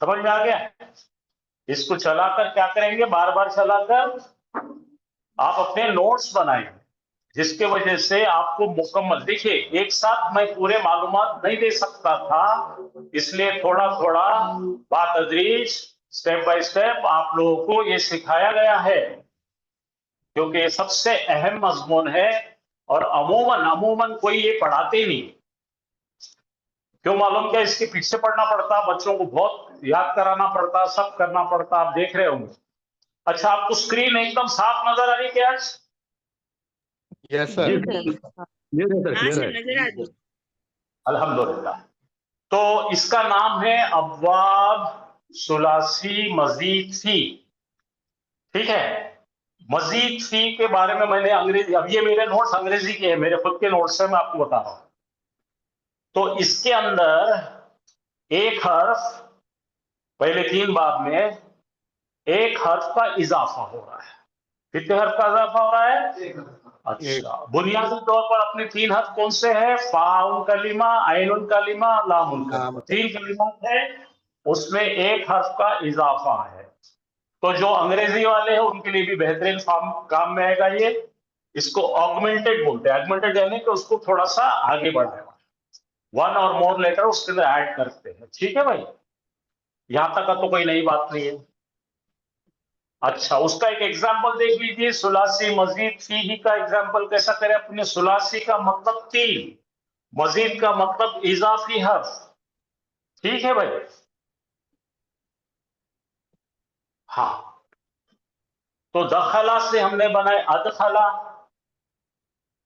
समझ में आ गया? इसको चलाकर क्या करेंगे, बार बार चलाकर आप अपने नोट्स बनाएंगे, जिसके वजह से आपको मुकम्मल, देखिए एक साथ मैं पूरे मालूमात नहीं दे सकता था, इसलिए थोड़ा थोड़ा बातदरीज स्टेप बाय स्टेप आप लोगों को ये सिखाया गया है, क्योंकि ये सबसे अहम मजमून है और अमूमन कोई ये पढ़ाते ही नहीं। क्यों मालूम क्या? इसके पीछे पढ़ना पड़ता, बच्चों को बहुत याद कराना पड़ता, सब करना पड़ता, आप देख रहे होंगे। अच्छा, आपको स्क्रीन एकदम साफ नजर आ रही क्या आज? यस सर, क्लियर है। अल्हम्दुलिल्लाह। तो इसका नाम है अब्वाब सुलासी मजीद फी। ठीक है, मजीद फी के बारे में मैंने अंग्रेजी, अब ये मेरे नोट्स अंग्रेजी के हैं, मेरे खुद के नोट्स से मैं आपको बता रहा हूं। तो इसके अंदर एक हर्फ, पहले 3 बाब में एक हर्फ का इजाफा हो रहा है। कितने हर्फ का इजाफा हो रहा है? अच्छा, बुनियादी तौर पर अपने 3 हर्फ कौन से हैं? फाउन कलिमा, आइनुन कलिमा, लामुन कलिमा, 3 कलिमात है, उसमें एक हर्फ का इजाफा है। तो जो अंग्रेजी वाले हैं उनके लिए भी बेहतरीन काम में आएगा ये। इसको ऑगमेंटेड बोलते हैं। ऑगमेंटेड यानी कि उसको थोड़ा सा आगे बढ़ाया, 1 और मोर लेटर उसके अंदर ऐड करते हैं। ठीक है भाई, यहां तक का तो कोई नई बात नहीं है। अच्छा, उसका एक एग्जाम्पल देख लीजिए, सुलासी मजीद फी ही का एग्जाम्पल कैसा करें अपने। सुलासी का मतलब 3, मजीद का मतलब इजाफी हर्फ। ठीक है भाई, हाँ। तो दखला से हमने बनाए अदखला,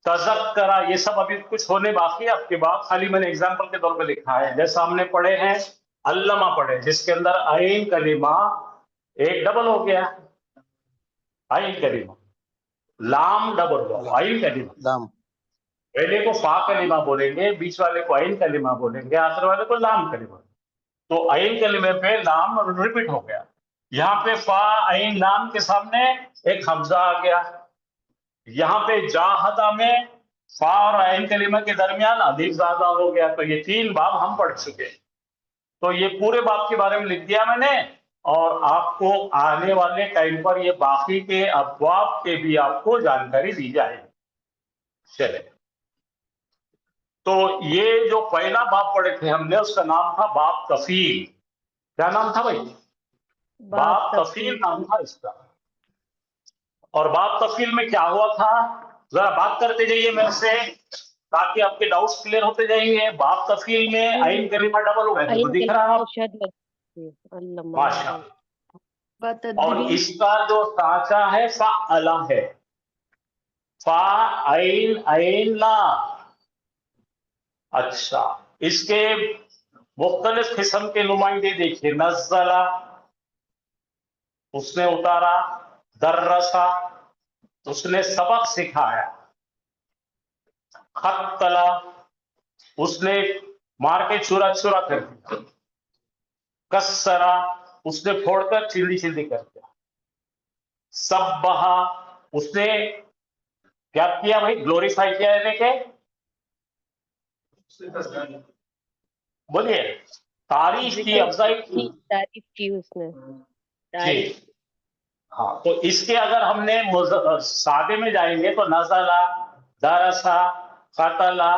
तज़क्करा, ये सब अभी कुछ होने बाकी है आपके बाद, खाली मैंने एग्जाम्पल के तौर पे लिखा है। जैसा हमने पढ़े हैं अल्लमा पढ़े, जिसके अंदर आइन कलिमा एक डबल हो गया, आइन कलिमा, लाम डबल हुआ, आइन कलिमा। पहले को फा कलिमा बोलेंगे, बीच वाले को आइन कलिमा बोलेंगे, आखिर वाले को लाम कलिमा। तो आइन कलिमे पे लाम रिपीट हो गया। यहाँ पे फा आइन लाम के सामने एक हमजा आ गया। यहाँ पे जाहदा में फा और आइन कलिमा के दरमियान अलिफ ज्यादा हो गया। तो ये 3 बाब हम पढ़ चुके। तो ये पूरे बाब के बारे में लिख दिया मैंने, और आपको आने वाले टाइम पर ये बाकी के अबवाब के भी आपको जानकारी दी जाएगी। चले, तो ये जो पहला बाब पढ़े थे हमने, उसका नाम था बाब तफील। क्या नाम था भाई? बाब तफील नाम था इसका। और बाब तफील में क्या हुआ था, जरा बात करते जाइए मेरे से, ताकि आपके डाउट्स क्लियर होते जाएंगे। बाब तफील में आइन कलिमा डबल हो गए, तो दिख रहा है माशा। और इसका जो साचा है फ़अला है, फा आइन आइन ला। अच्छा, इसके मुख्तलिफ किस्म के नुमाइंदे देखिए। नज़ला, उसने उतारा, दर्रसा, उसने सबक सिखाया, खत्तला, उसने मार के चूरा चूरा कर दिया, कस्सरा, उसने फोड़कर चिल्ली चिल्ली कर दिया, सब्बहा, उसने क्या किया भाई? ग्लोरीफाई किया, यानी के बोलिए, तारीफ की, अफजाई की, तारीफ की उसने, जी हाँ। तो इसके अगर हमने सादे में जाएंगे तो नज़ला, दरसा, खतला,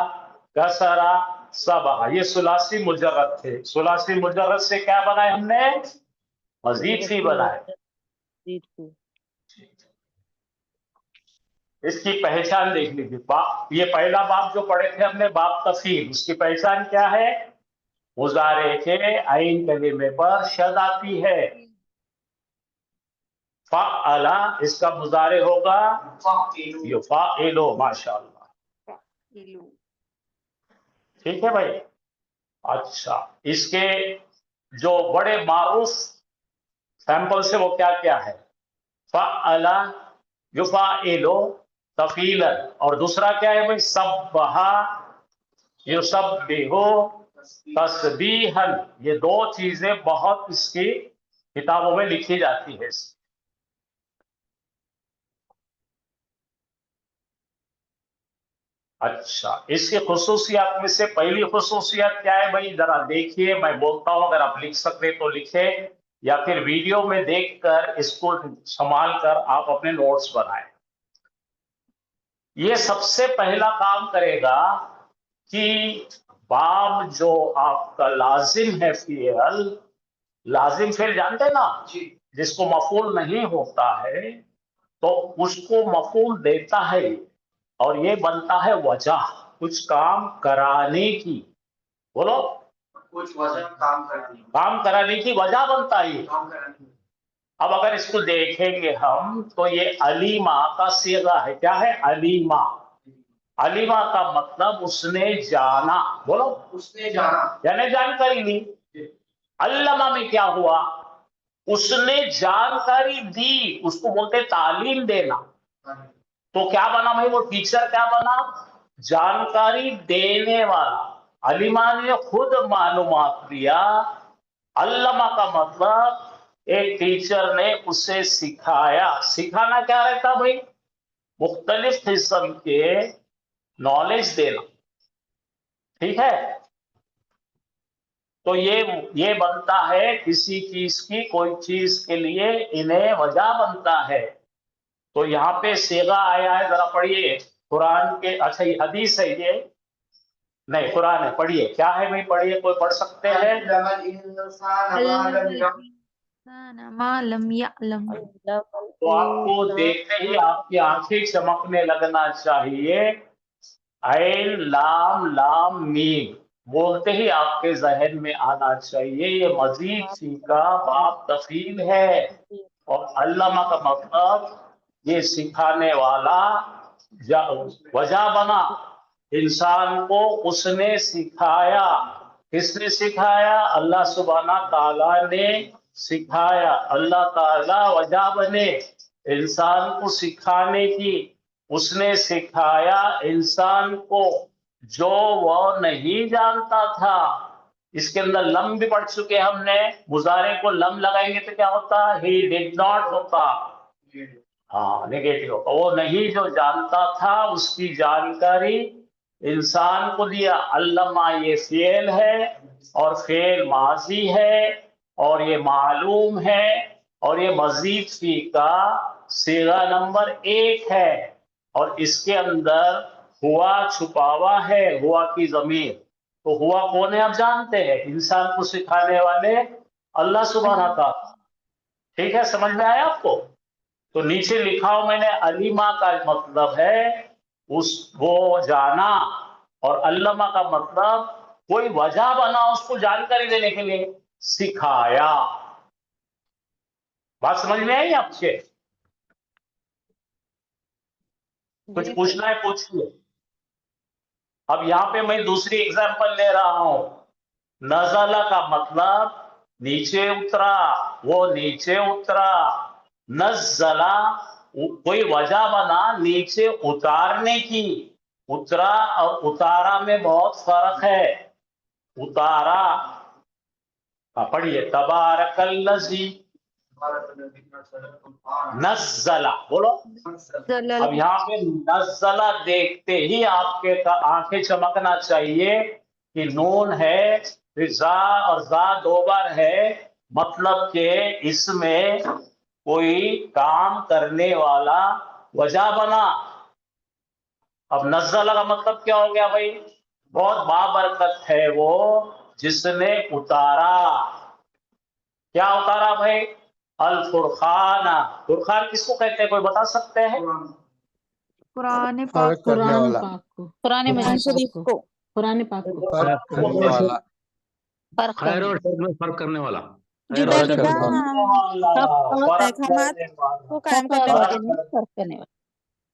कसरा, सबहा, ये सुलासी मुजर्रद थे। सुलासी मुजर्रद से क्या बनाए हमने? मजीद फी बनाए। इसकी पहचान देख लीजिए। ये पहला बाब जो पढ़े थे हमने, बाब तफील, उसकी पहचान क्या है? मुजारे के आइन कलिमे पर शद आती है। फ़अला, इसका मुजारे होगा युफ़ाइलु, माशाअल्लाह। ठीक है भाई। अच्छा, इसके जो बड़े मारूफ सैंपल से वो क्या क्या है? फ़अला युफ़ाइलु तफ़ीलन, और दूसरा क्या है भाई? सब्बहा युसब्बिहु तस्बीहन। ये 2 चीजें बहुत इसकी किताबों में लिखी जाती है। अच्छा, इसकी خصوصیات میں سے پہلی خصوصیت کیا ہے بھائی؟ ذرا دیکھیے، میں بولتا ہوں، اگر آپ لکھ سکتے تو لکھیں یا پھر ویڈیو میں دیکھ کر اس کو سنبھال کر آپ اپنے نوٹس بنائیں. یہ سب سے پہلا کام کرے گا کہ باب جو آپ کا لازم ہے فعل، لازم فعل جانتے نا جس کو مفعول نہیں ہوتا ہے تو اس کو مفعول دیتا ہے اور یہ بنتا ہے وجہ کچھ کام کرانے کی. بولو، کچھ وجہ کام کرانے کی وجہ بنتا ہے. اب اگر اس کو دیکھیں گے ہم تو یہ علیمہ کا صیغہ ہے. کیا ہے؟ علیمہ. علیمہ کا مطلب اس نے جانا. بولو، اس نے جانا یعنی جانکاری لی. علمہ میں کیا ہوا؟ اس نے جانکاری دی. اس کو بولتے تعلیم دینا. تو کیا بنا بھائی وہ ٹیچر؟ کیا بنا؟ جانکاری دینے والا. علیمہ نے خود معلومات دیا. علمہ کا مطلب ایک ٹیچر نے اسے سکھایا. سکھانا کیا رہتا بھائی؟ مختلف قسم کے نالج دینا. ٹھیک ہے؟ تو یہ بنتا ہے کسی چیز کی، کوئی چیز کے لیے انہیں وجہ بنتا ہے. تو یہاں پہ صیغہ آیا ہے، ذرا پڑھیے قرآن کے. اچھا یہ حدیث ہے، یہ نہیں قرآن ہے. پڑھیے کیا ہے بھائی؟ پڑھیے، کوئی پڑھ سکتے ہیں؟ ما لم يعلم. تو آپ کو دیکھتے ہی آپ کی آنکھیں چمکنے لگنا چاہیے. عین لام لام میم بولتے ہی آپ کے ذہن میں آنا چاہیے یہ مزید سی کا باب تفعیل ہے. اور علامہ کا مطلب یہ سکھانے والا وجہ بنا. انسان کو اس نے سکھایا. کس نے سکھایا؟ اللہ سبحانہ تعالیٰ نے سکھایا. اللہ تعالیٰ وجہ بنے انسان کو سکھانے کی. اس نے سکھایا انسان کو جو وہ نہیں جانتا تھا. اس کے اندر لم بھی پڑھ چکے ہم نے. مضارع کو لم لگائیں گے تو کیا ہوتا؟ ہی ڈڈ ناٹ ہوتا. ہاں نیگیٹو ہوتا. وہ نہیں جو جانتا تھا اس کی جانکاری انسان کو دیا. علمہ یہ فعل ہے اور فعل ماضی ہے اور یہ معلوم ہے اور یہ مزید فی کا صیغہ نمبر 1 ہے. اور اس کے اندر ہوا چھپا ہوا ہے، ہوا کی ضمیر. تو ہوا کون ہے آپ جانتے ہیں؟ انسان کو سکھانے والے اللہ سبحانہ تعالیٰ. ٹھیک ہے، سمجھ میں آیا آپ کو؟ تو نیچے لکھا ہوں میں نے علیمہ کا مطلب ہے وہ جانا اور علمہ کا مطلب کوئی وجہ بنا اس کو جانکاری دینے کے لیے. سکھایا. بات سمجھ میں آئی آپ کے؟ کچھ پوچھنا ہے پوچھیے. اب یہاں پہ میں دوسری اگزامپل لے رہا ہوں. نزلہ کا مطلب نیچے اترا. وہ نیچے اترا. نزلہ کوئی وجہ بنا نیچے اتارنے کی. اترا اور اتارا میں بہت فرق ہے. اتارا پڑھیے تبارک الذی نزلہ. بولو. اب یہاں پہ نزلہ دیکھتے ہی آپ کے آنکھیں چمکنا چاہیے کہ نون ہے زا اور زا 2 بار ہے. مطلب کہ اس میں کوئی کام کرنے والا وجہ بنا. اب نزلہ کا مطلب کیا ہو گیا بھائی؟ بہت بابرکت ہے وہ جس نے اتارا. کیا اتارا بھائی؟ الفرقان. فرقان کس کو کہتے ہیں؟ کوئی بتا سکتے ہیں؟ قرآن پاک. قرآن پاک کو. قرآن مجید شریف کو. قرآن پاک کو. فرق کرنے والا. فرق خیر اور شر میں فرق کرنے والا. جدا خیر اور جدا فرق احکامات کرنے والا. کو قائم کرنے والے نہیں، فرق کرنے والے.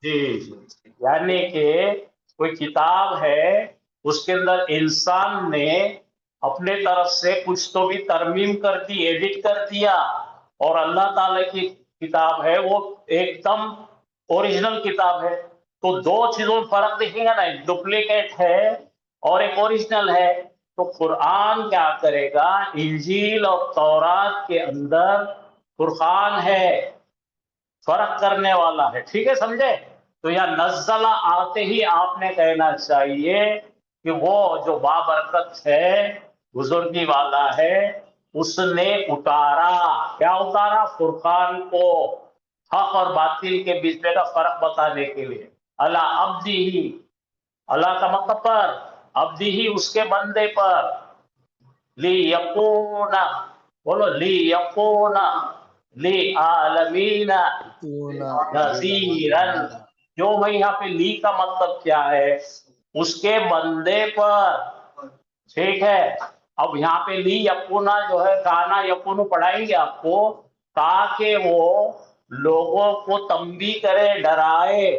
جی یعنی کہ کوئی کتاب ہے اس کے اندر انسان نے اپنے طرف سے کچھ تو بھی ترمیم کر دی، ایڈٹ کر دیا. اور اللہ تعالی کی کتاب ہے وہ ایک دم اوریجنل کتاب ہے. تو 2 چیزوں میں فرق دیکھیں گے نا، ایک ڈپلیکیٹ ہے اور ایک اوریجنل ہے. تو قرآن کیا کرے گا؟ انجیل اور تورات کے اندر فرقان ہے، فرق کرنے والا ہے. ٹھیک ہے، سمجھے؟ تو یہاں نزلہ آتے ہی آپ نے کہنا چاہیے کہ وہ جو بابرکت ہے بزرگی والا ہے اس نے اتارا. کیا اتارا؟ فرقان کو، حق اور باطل کے بیچ میں کا فرق بتانے کے لیے. اللہ عبدی ہی، اللہ کا مطلب پر، عبدی ہی اس کے بندے پر، لی یکون، بولو لی یکون لی عالمین نذیرن. کیوں بھائی یہاں پہ لی کا مطلب کیا ہے؟ اس کے بندے پر. ٹھیک ہے، اب یہاں پہ لی یکونا جو ہے کانا یکونو پڑھائیں گے آپ کو، تاکہ وہ لوگوں کو تنبیہ کرے، ڈرائے.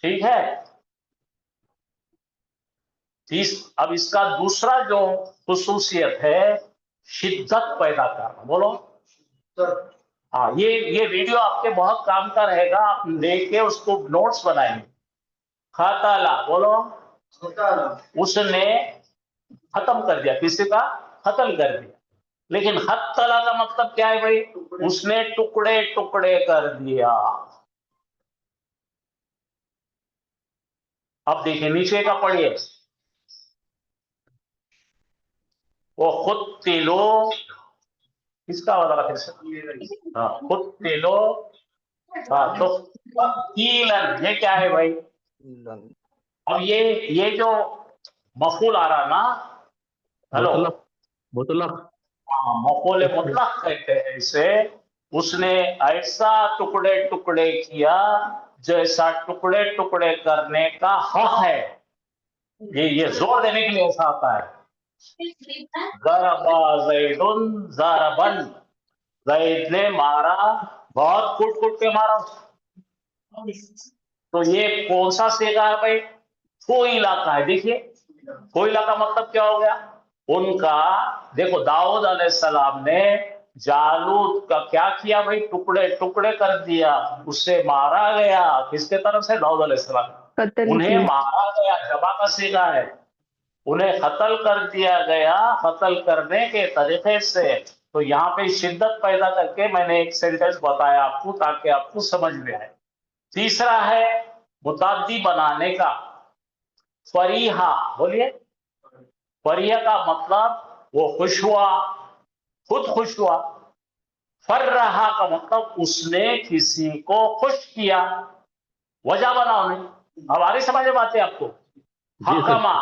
ٹھیک ہے. اب اس کا دوسرا جو خصوصیت ہے شدت پیدا کرنا. بولو. ہاں، یہ ویڈیو آپ کے بہت کام کا رہے گا، آپ دیکھ کے اس کو نوٹس بنائیں گے. خاتالہ، بولو. اس نے ختم کر دیا، کسی کا قتل کر دیا. لیکن خطلہ کا مطلب کیا ہے بھائی؟ اس نے ٹکڑے ٹکڑے کر دیا. اب دیکھیں نیچے کا پڑھیے. وہ خود تلو، کس کا وضع پھر سے؟ ہاں، خود تلو. ہاں، تو تیلن یہ کیا ہے بھائی؟ اب یہ جو مفعول آ رہا نا، ہلو، مطلق مطلق مفعول مطلق کہتے ہیں اسے. اس نے ایسا ٹکڑے ٹکڑے کیا جیسا ٹکڑے ٹکڑے کرنے کا حق ہے. یہ زور دینے کے لیے ایسا آتا ہے. ضرب زید ضربن، زید نے مارا، بہت کٹ کٹ کے مارا. تو یہ کون سا صیغہ ہے بھائی؟ فوئلہ کا ہے. دیکھیے فوئلہ کا مطلب کیا ہو گیا؟ ان کا دیکھو داؤد علیہ السلام نے جالوت کا کیا کیا بھائی؟ ٹکڑے ٹکڑے کر دیا. اس سے مارا گیا. کس کے طرف سے؟ داؤد علیہ السلام. انہیں مارا گیا، جبا کا صیغہ ہے. انہیں قتل کر دیا گیا قتل کرنے کے طریقے سے. تو یہاں پہ شدت پیدا کر کے میں نے ایک سینٹنس بتایا آپ کو تاکہ آپ کو سمجھ میں آئے. تیسرا ہے متعدی بنانے کا. فریحہ، بولیے. فریحہ کا مطلب وہ خوش ہوا، خود خوش ہوا. فرحہ کا مطلب اس نے کسی کو خوش کیا، وجہ بنا انہیں. اب آ رہی سمجھ میں باتیں آپ کو؟ حکمہ،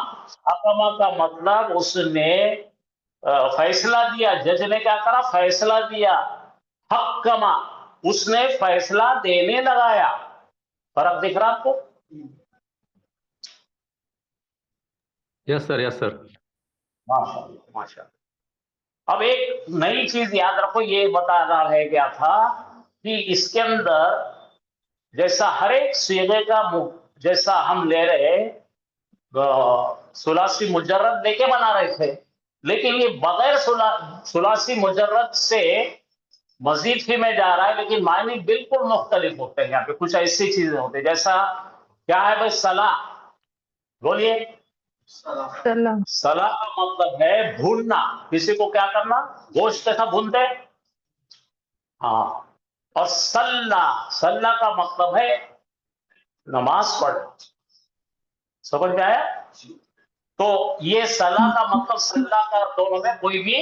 حکمہ کا مطلب اس نے فیصلہ دیا. جج نے کیا کرا؟ فیصلہ دیا. حکمہ اس نے فیصلہ دینے لگایا. فرق دکھ رہا آپ کو؟ یس سر، یس سر. ماشاء اللہ، ماشاء اللہ. اب ایک نئی چیز یاد رکھو، یہ بتانا رہ گیا تھا کہ اس کے اندر جیسا ہر ایک صیغے کا جیسا ہم لے رہے ثلاثی مجرد لے کے بنا رہے تھے، لیکن یہ بغیر ثلاثی مجرد سے مزید فی میں جا رہا ہے، لیکن معنی بالکل مختلف ہوتے ہیں. یہاں پہ کچھ ایسی چیزیں ہوتی ہیں جیسا کیا ہے بھائی؟ صلاح. بولیے. صلاح کا مطلب ہے بھوننا. کسی کو کیا کرنا؟ گوشت کا بھونتے. ہاں. اور صلاح کا مطلب ہے نماز پڑھ. سمجھ میں آیا؟ تو یہ صلاح کا مطلب صلاح کا دونوں میں کوئی بھی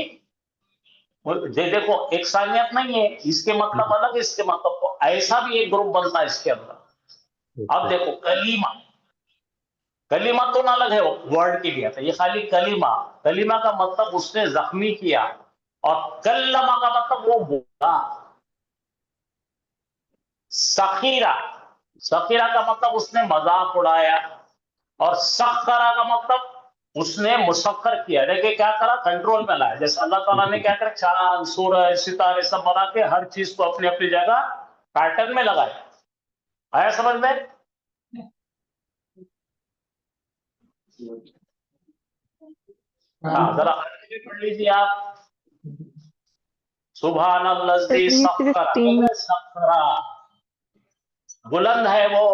دیکھو یکسانیت نہیں ہے. اس کے مطلب الگ، اس کے مطلب تو ایسا بھی ایک گروپ بنتا ہے اس کے اندر. اب دیکھو کلیمہ، کلیمہ تو نہ الگ ہے ورڈ کے لیے، یہ خالی کلیمہ. کلیمہ کا مطلب اس نے زخمی کیا، اور کلمہ کا مطلب وہ بولا. سخیرہ، سخیرہ کا مطلب اس نے مذاق اڑایا. اور سخرہ کا مطلب اس نے مسخر کیا. دیکھیں کیا کرا؟ کنٹرول میں لایا. جیسے اللہ تعالیٰ نے کیا کرا؟ چاند، سورج، ستارے سب بنا کے ہر چیز کو اپنی اپنی جگہ پیٹرن میں لگایا. آیا سمجھ میں؟ ہاں، ذرا پڑھ لیجیے آپ. سبحان الذی سخر، سخرا بلند ہے وہ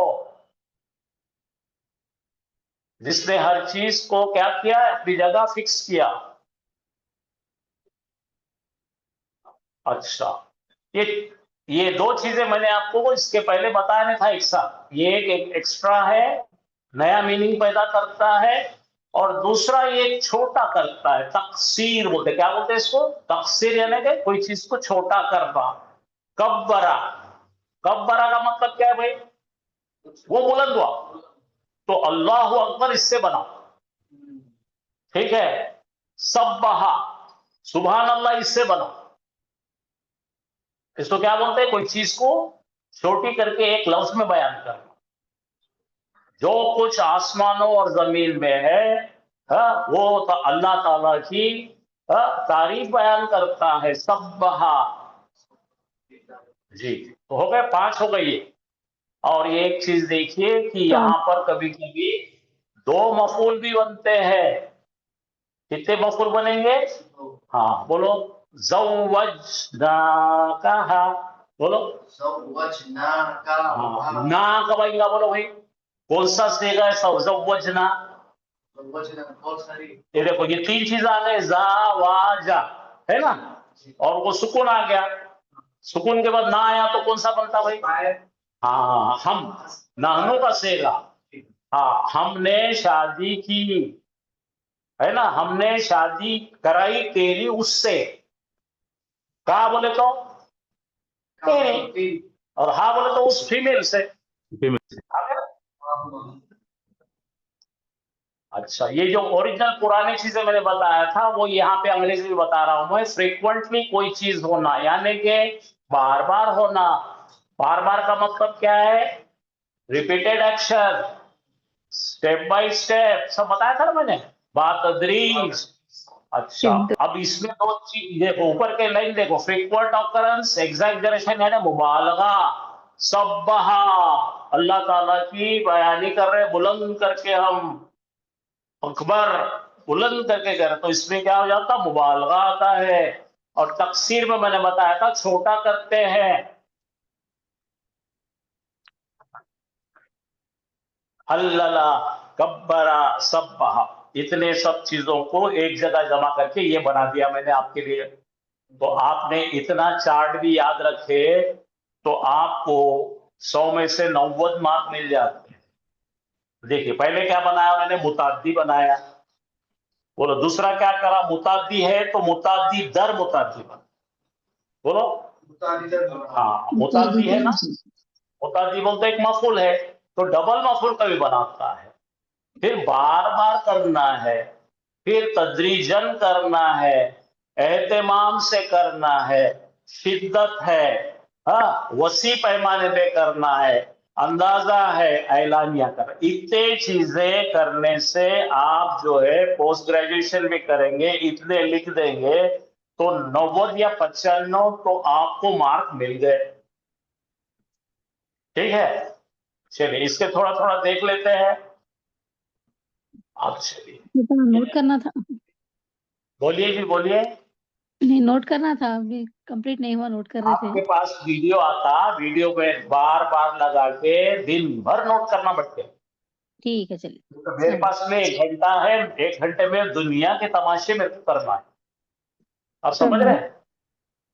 جس نے ہر چیز کو کیا کیا؟ اپنی جگہ فکس کیا. اچھا، یہ ये दो चीजें मैंने आपको इसके पहले बताया नहीं था एक साथ। ये एक एक्स्ट्रा है, नया मीनिंग पैदा करता है, और दूसरा ये छोटा करता है, तकसीर बोलते हैं। क्या बोलते हैं इसको? तकसीर, यानी कि कोई चीज को छोटा करना। कब्बरा, कब्बरा का मतलब क्या है भाई? वो बुलंद हुआ। तो अल्लाहु अकबर इससे बना, ठीक है। सब्बहा, सुभान अल्लाह, इससे बना। इसको क्या बोलते हैं? कोई चीज को छोटी करके एक लफ्ज में बयान करना। जो कुछ आसमानों और जमीन में है, वो तो अल्लाह ताला की तारीफ बयान करता है। सब्बहा, जी। तो हो गए 5 हो गई ये। और ये एक चीज देखिए कि यहां पर कभी कभी 2 मफूल भी बनते हैं। कितने मफूल बनेंगे? हाँ बोलो। ज़व्वजनाका, बोलो। ज़व्वजनाका, हाँ, ना कब आएगा बोलो भाई? कौन सा सीगा है? ज़व्वजना। ज़व्वजना बहुत सारी। ये देखो, ये 3 चीज आ गए, जा वा जा, है ना? और वो सुकून आ गया। सुकून के बाद ना आया तो कौन सा बनता भाई? हाँ, हम, नाहनु का सेगा। हाँ, हमने शादी की, है ना? हमने शादी कराई तेरी उससे। कहा बोले तो तेरी, और हाँ बोले तो उस फीमेल से। अच्छा, ये जो ओरिजिनल पुरानी चीजें मैंने बताया था वो यहाँ पे अंग्रेजी में बता रहा हूं मैं। फ्रीक्वेंटली कोई चीज होना, यानी कि बार बार होना। बार बार का मतलब क्या है? Repeated action, step by step, सब बताया था ना मैंने। बातदरीज। अच्छा, अब इसमें 2 चीज देखो, ऊपर के लाइन देखो। फ्रीक्वेंट ऑकरेंस, एग्जैजरेशन, यानी मुबालगा। सब्बहा, अल्लाह ताला की बयानी कर रहे, बुलंद करके हम। अकबर, बुलंद करके कर, तो इसमें क्या हो जाता? मुबालगा आता है। और तकसीर में मैंने बताया था छोटा करते हैं। हल्लला, कब्बरा, सब्बहा, इतने सब चीजों को एक जगह जमा करके ये बना दिया मैंने आपके लिए। तो आपने इतना चार्ट भी याद रखे तो आपको 100 में से 90 मार्क मिल जाते हैं। देखिए, पहले क्या बनाया मैंने? मुताद्दी बनाया। बोलो, दूसरा क्या करा? मुताद्दी है तो मुताद्दी दर मुताद्दी बना। बोलो। हाँ, मुताद्दी है ना? मुताद्दी बोलते एक मफूल है, तो डबल मफूल का भी बनाता है। फिर बार बार करना है, फिर तदरीजन करना है, एहतमाम से करना है, शिद्दत है, हाँ, वसी पैमाने पे करना है, अंदाजा है, ऐलानिया करना। इतने चीजें करने से आप जो है पोस्ट ग्रेजुएशन भी करेंगे, इतने लिख देंगे तो 90 या 95 तो आपको मार्क मिल गए। ठीक है, चलिए इसके थोड़ा थोड़ा देख लेते हैं। अब चलिए, नोट करना था। बोलिए जी, बोलिए। नहीं, नोट करना था, अभी कंप्लीट नहीं हुआ, नोट कर रहे आपके थे। पास वीडियो आता, वीडियो पे बार बार लगा के दिन भर नोट करना पड़ते। ठीक है, चलिए। तो मेरे पास में 1 घंटा है, 1 घंटे में दुनिया के तमाशे मेरे को करना है। आप समझ रहे हैं?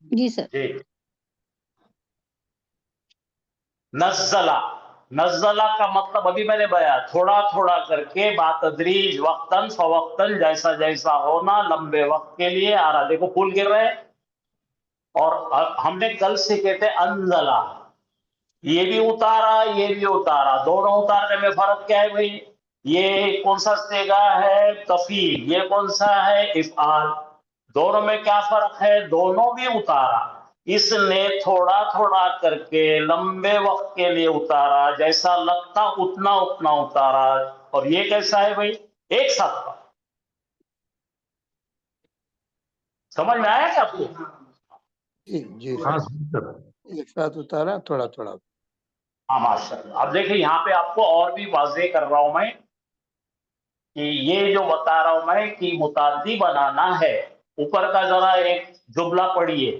जी सर। जी। नज़ला, नज़ला का मतलब अभी मैंने बताया, थोड़ा थोड़ा करके, बातदरीज, वक्तन फवक्तन, जैसा जैसा होना, लंबे वक्त के लिए आ रहा। देखो फूल गिर रहे हैं। और हमने कल सीखे थे अंजला, ये भी उतारा, ये भी उतारा, दोनों उतारने में फर्क क्या है भाई? ये कौन सा सेगा है? तफील। ये कौन सा है? इफ़आल। दोनों में क्या फर्क है? दोनों भी उतारा। इसने थोड़ा थोड़ा करके लंबे वक्त के लिए उतारा, जैसा लगता उतना उतना उतारा। और ये कैसा है भाई? एक साथ का। समझ में आया क्या आपको? जी हाँ सर, सर। एक साथ उतारा, थोड़ा थोड़ा। हाँ माशाल्लाह। अब देखिए यहाँ पे आपको और भी वाज़ेह कर रहा हूं मैं कि ये जो बता रहा हूं मैं कि मुताद्दी बनाना है। ऊपर का जरा एक जुमला पढ़िए,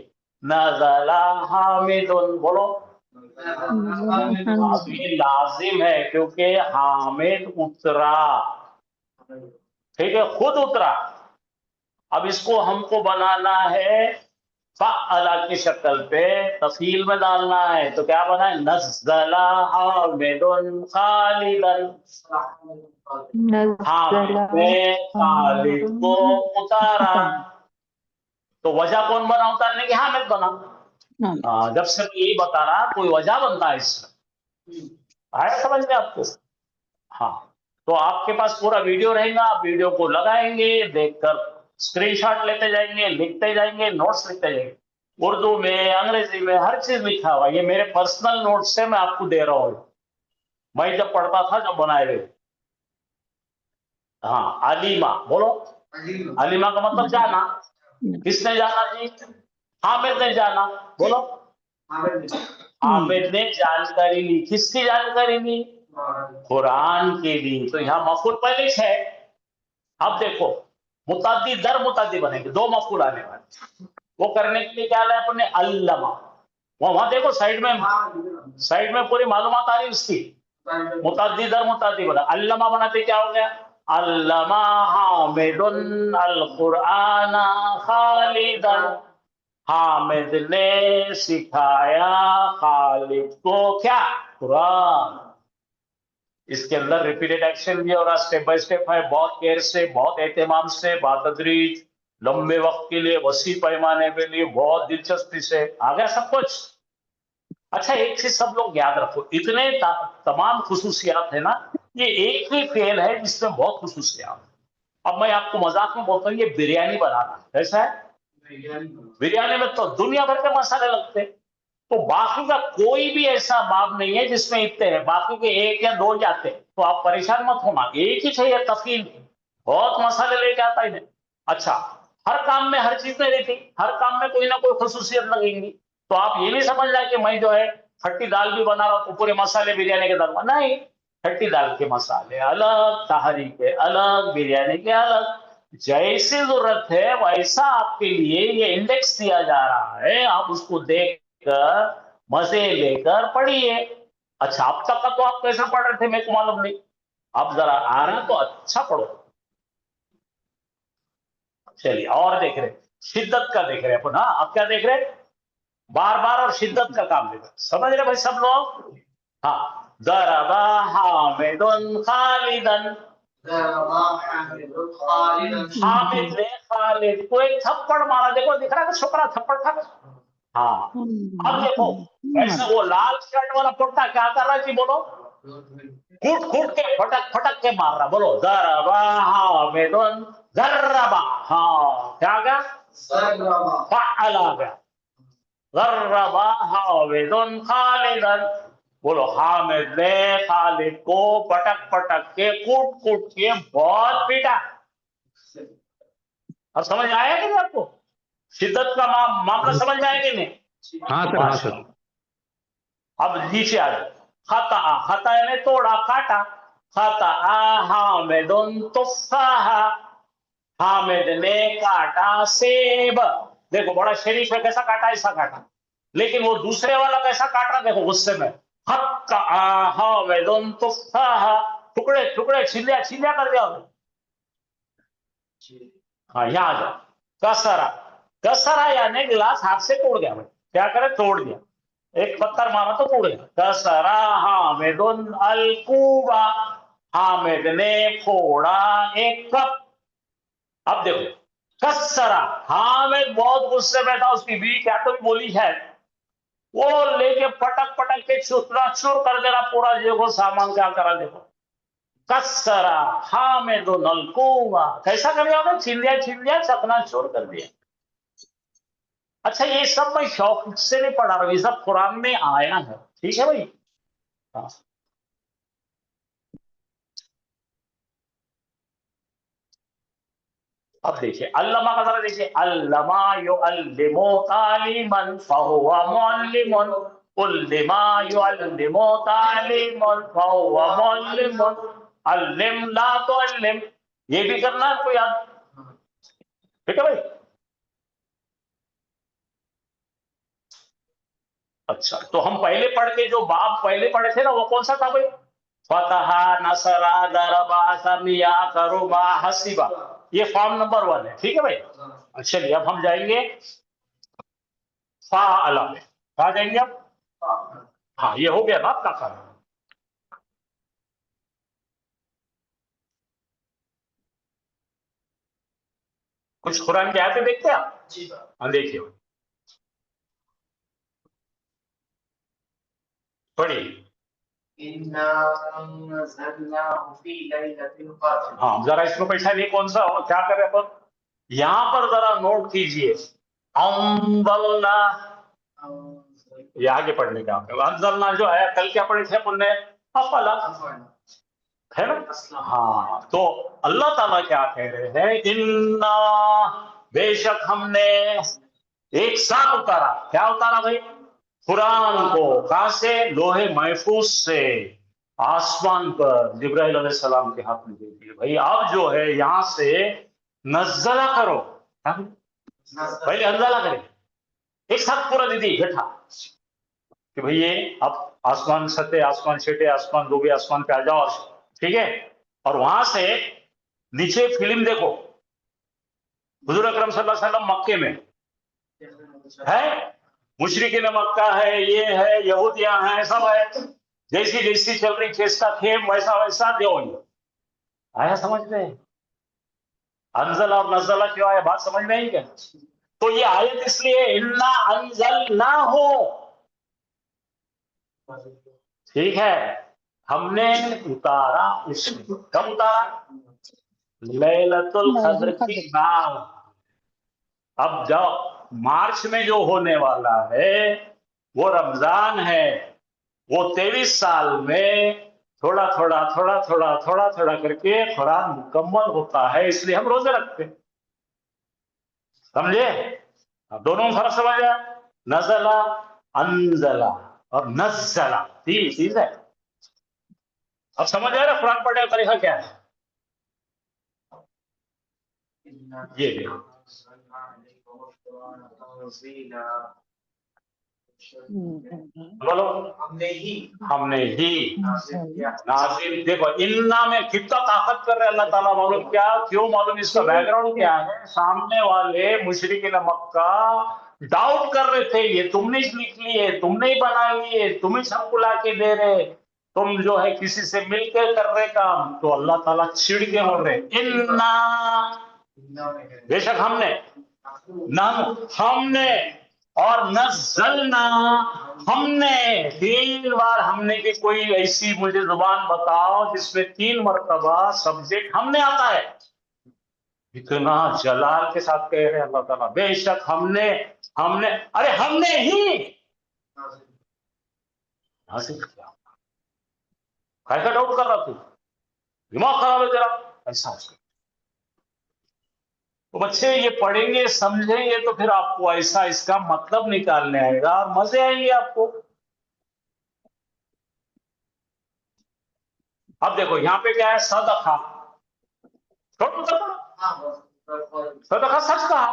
नज़ला हामिदुन, बोलो। अब ये लाजिम है क्योंकि हामिद उतरा, ठीक है, खुद उतरा। अब इसको हमको बनाना है फअला की शक्ल पे तफील में डालना है, तो क्या बना है, नज़ला हामिदुन खालिदन, हामिद ने खालिद को उतारा। तो वजह कौन बना उतारने की, हामिद बना। हाँ, जब से मैं यही बता रहा, कोई वजह बनता है इसमें, आया समझ में आपको? हाँ, तो आपके पास पूरा वीडियो रहेगा, आप वीडियो को लगाएंगे, देखकर स्क्रीनशॉट लेते जाएंगे, लिखते जाएंगे, नोट्स लिखते जाएंगे। उर्दू में, अंग्रेजी में, हर चीज लिखा हुआ। ये मेरे पर्सनल नोट्स से मैं आपको दे रहा हूँ, मैं जब पढ़ता था, जब बनाए हुए। हाँ, अलीमा बोलो। अलीमा का मतलब जाना। किसने जाना जी? हामिद ने जाना। बोलो। हामिद ने जानकारी ली। किसकी जानकारी ली? कुरान की ली। तो यहाँ मफूल पहले है। अब देखो, मुताद्दी दर मुताद्दी बनेंगे, दो मफूल आने वाले। वो करने के लिए क्या लाए अपने, अल्लमा। वहां देखो साइड में पूरी मालूमात आ रही उसकी। मुताद्दी दर मुताद्दी बना, अल्लमा बनाते क्या हो गया, अल्लमा हामिदुन अल कुराना खालिदन, हामिद ने सिखाया खालिद को क्या, कुरान। इसके अंदर रिपीटेड एक्शन भी और स्टेप बाय स्टेप है, बहुत केयर से, बहुत एहतमाम से, बातदरीज, लंबे वक्त के लिए, वसी पैमाने के लिए, बहुत दिलचस्पी से आ गया सब कुछ। अच्छा, एक चीज सब लोग याद रखो, इतने तमाम खुसूसियात है ना, ये एक ही फेल है जिसमें बहुत खुसूसियात। अब मैं आपको मजाक में बोलता हूँ, ये बिरयानी बनाना कैसा है, बिरयानी में तो दुनिया भर के मसाले लगते हैं, तो बाकी का कोई भी ऐसा बाब नहीं है जिसमें इतने हैं, बाकी के एक या दो जाते हैं, तो आप परेशान मत होना, एक ही चाहिए तफील, बहुत मसाले लेके आता है। अच्छा, हर काम में हर चीज नहीं रहती, हर काम में कोई ना कोई खसूसियत लगेंगी, तो आप ये नहीं समझ रहे कि मैं जो है खट्टी दाल भी बना रहा हूं तो पूरे मसाले बिरयानी के दाल नहीं, खट्टी दाल के मसाले अलग, तहरी के अलग, बिरयानी के अलग, जैसी जरूरत है वैसा आपके लिए ये इंडेक्स दिया जा रहा है, आप उसको देखकर मजे लेकर पढ़िए। अच्छा, अब तक का तो आप कैसा पढ़ रहे थे मेरे को मालूम नहीं, अब जरा आ रहा तो अच्छा पढ़ो। चलिए, और देख रहे, शिद्दत का देख रहे अपन। हाँ, अब क्या देख रहे, बार बार और शिद्दत का काम देख रहे, समझ रहे भाई सब लोग? हाँ, दरबा हामिदुन खालिदन, हामिद ने खालिद को एक थप्पड़ मारा, देखो दिख रहा है छोकरा थप्पड़ खा। हाँ, अब देखो ऐसे वो लाल शर्ट वाला पोटा क्या कर रहा है जी, बोलो, कूट कूट के फटक फटक के मार रहा, बोलो, दरबा हामिदुन जर्रबा, हाँ क्या गया, फअला गया, जर्रबा हामिदुन खालिदन, बोलो, हामिद ने खालिद को पटक पटक के, कूट कूट के बहुत पीटा। अब समझ आया कि नहीं आपको, शिद्दत का मामला समझ आया कि नहीं? हाँ सर, हाँ सर। अब नीचे आ जाओ, खता, खता यानी तोड़ा काटा, खता हामिदुन तुफ़ाहा, हामिद ने काटा सेब। देखो बड़ा शरीफ है, कैसा काटा, ऐसा काटा, लेकिन वो दूसरे वाला कैसा काट रहा, देखो गुस्से में, खता हामिदुन तुफ़ाहा, टुकड़े टुकड़े छिलिया छिलिया कर दिया। हाँ, यहाँ आ जाओ, कसरा, कसरा यानी गिलास हाथ से तोड़ गया, क्या करे, तोड़ दिया, एक पत्थर मारा तो तोड़ गया। कसरा हामिदुन अल कूबा, हामिद ने फोड़ा एक कप। अब देखो, कसरा, हामिद बहुत गुस्से में था, उसकी बीवी क्या तो भी बोली है, वो लेके पटक पटक के चूर कर दे रहा पूरा, देखो सामान क्या करा, देखो, कसरा हामिदुन अल कूबा, कैसा कर दिया, छिंदिया छिंदिया चकनाचूर कर दिया। अच्छा, ये सब मैं शौक से नहीं पढ़ा रहा हूं, ये सब कुरान में आया है, ठीक है भाई। हाँ, अब देखिए अल्लमा का जरा देखिए, अल्लमा युअल्लिमु तालीमन फहुवा मुअल्लिमुन, उल्लिमा युअल्लिमु तालीमन फहुवा मुअल्लिमुन, अल्लिम ला तुअल्लिम, ये भी करना है आपको याद, ठीक है भाई। अच्छा, तो हम पहले पढ़ के जो बाब पहले पढ़े थे ना, वो कौन सा था भाई, फतहा, नसरा, दरबा, समिया, करुबा, हसीबा, ये फॉर्म नंबर 1 है, ठीक है भाई। चलिए अब हम जाएंगे फाअला में कहा जाएंगे आप? हाँ, ये हो गया ना आपका काम। कुछ कुरान की आयतें देखते हैं आप? जी बाप। हाँ, देखिए, पढ़िए। इन्ना अंज़लनाहु फी लैलतिल क़द्र। हाँ, जरा इसको पैसा नहीं, कौन सा हो, क्या करें अपन? यहां पर जरा नोट कीजिए, अंज़लना, ये आगे पढ़ने का। अंज़लना जो है, कल क्या पढ़े थे अपन ने? अफला, है ना? हाँ, तो अल्लाह ताला क्या कह रहे हैं? इन्ना, बेशक हमने एक साथ उतारा। क्या उतारा भाई? कुरान को। कहां से? लोहे महफूज से, आसमान पर जिब्राइल अलैहिस्सलाम के हाथ में दे दिए। भाई अब जो है यहां से नज़ला करो। पहले अंज़ला करें, एक साथ पूरा दे दी इकट्ठा कि भाई ये अब आसमान सते, आसमान छठे, आसमान डूबे, आसमान पे आ जाओ, ठीक है? और वहां से नीचे फिल्म देखो, हुजूर अकरम सल्लल्लाहु अलैहि वसल्लम मक्के में है, मुशरिकीन मक्का है, ये है, यहूदियां हैं, सब है। जैसी जैसी चल रही चेष्टा खेम, वैसा वैसा दो। आया समझ में? अंजल और नजला क्यों आया, बात समझ में आई क्या? तो ये आयत इसलिए इन्ना अंजल ना हो, ठीक है, हमने उतारा उसमें। कब उतारा? लैलतुल क़द्र की रात। अब जब मार्च में जो होने वाला है वो रमजान है, वो 23 साल में थोड़ा थोड़ा थोड़ा थोड़ा थोड़ा थोड़ा करके कुरान मुकम्मल होता है, इसलिए हम रोजे रखते हैं। समझे? अब दोनों में फर्क समझ आया? नज़ला, अंजला और नज़ला, तीन चीज है। अब समझ आया ना कुरान पढ़ने का तरीका क्या है? ये देखो, बोलो, हमने ही नाज़िल। देखो, इन्ना में कितना ताकत कर रहे हैं अल्लाह ताला, मालूम क्या? क्यों मालूम? इसका बैकग्राउंड क्या है? सामने वाले मुशरिकीन मक्का डाउट कर रहे थे, ये तुमने लिख लिए, तुमने ही बना लिए, तुम ही सबको ला के दे रहे, तुम जो है किसी से मिलकर कर रहे काम। तो अल्लाह ताला चिढ़ के बोल रहे, इन्ना, बेशक हमने, हमने, और नज़लना, हमने। 3 बार हमने की कोई ऐसी मुझे जुबान बताओ जिसमें 3 मरतबा सब्जेक्ट हमने आता है। इतना जलाल के साथ कह रहे हैं अल्लाह ताला, बेशक हमने, हमने, अरे हमने ही हासिल किया। कैसा डाउट कर रहा तू? दिमाग खराब है तेरा, ऐसा उसका। तो बच्चे ये पढ़ेंगे, समझेंगे, तो फिर आपको ऐसा इसका मतलब निकालने आएगा और मजे आएंगे आपको। अब देखो यहां पे क्या है? सदका। सदका सच कहा,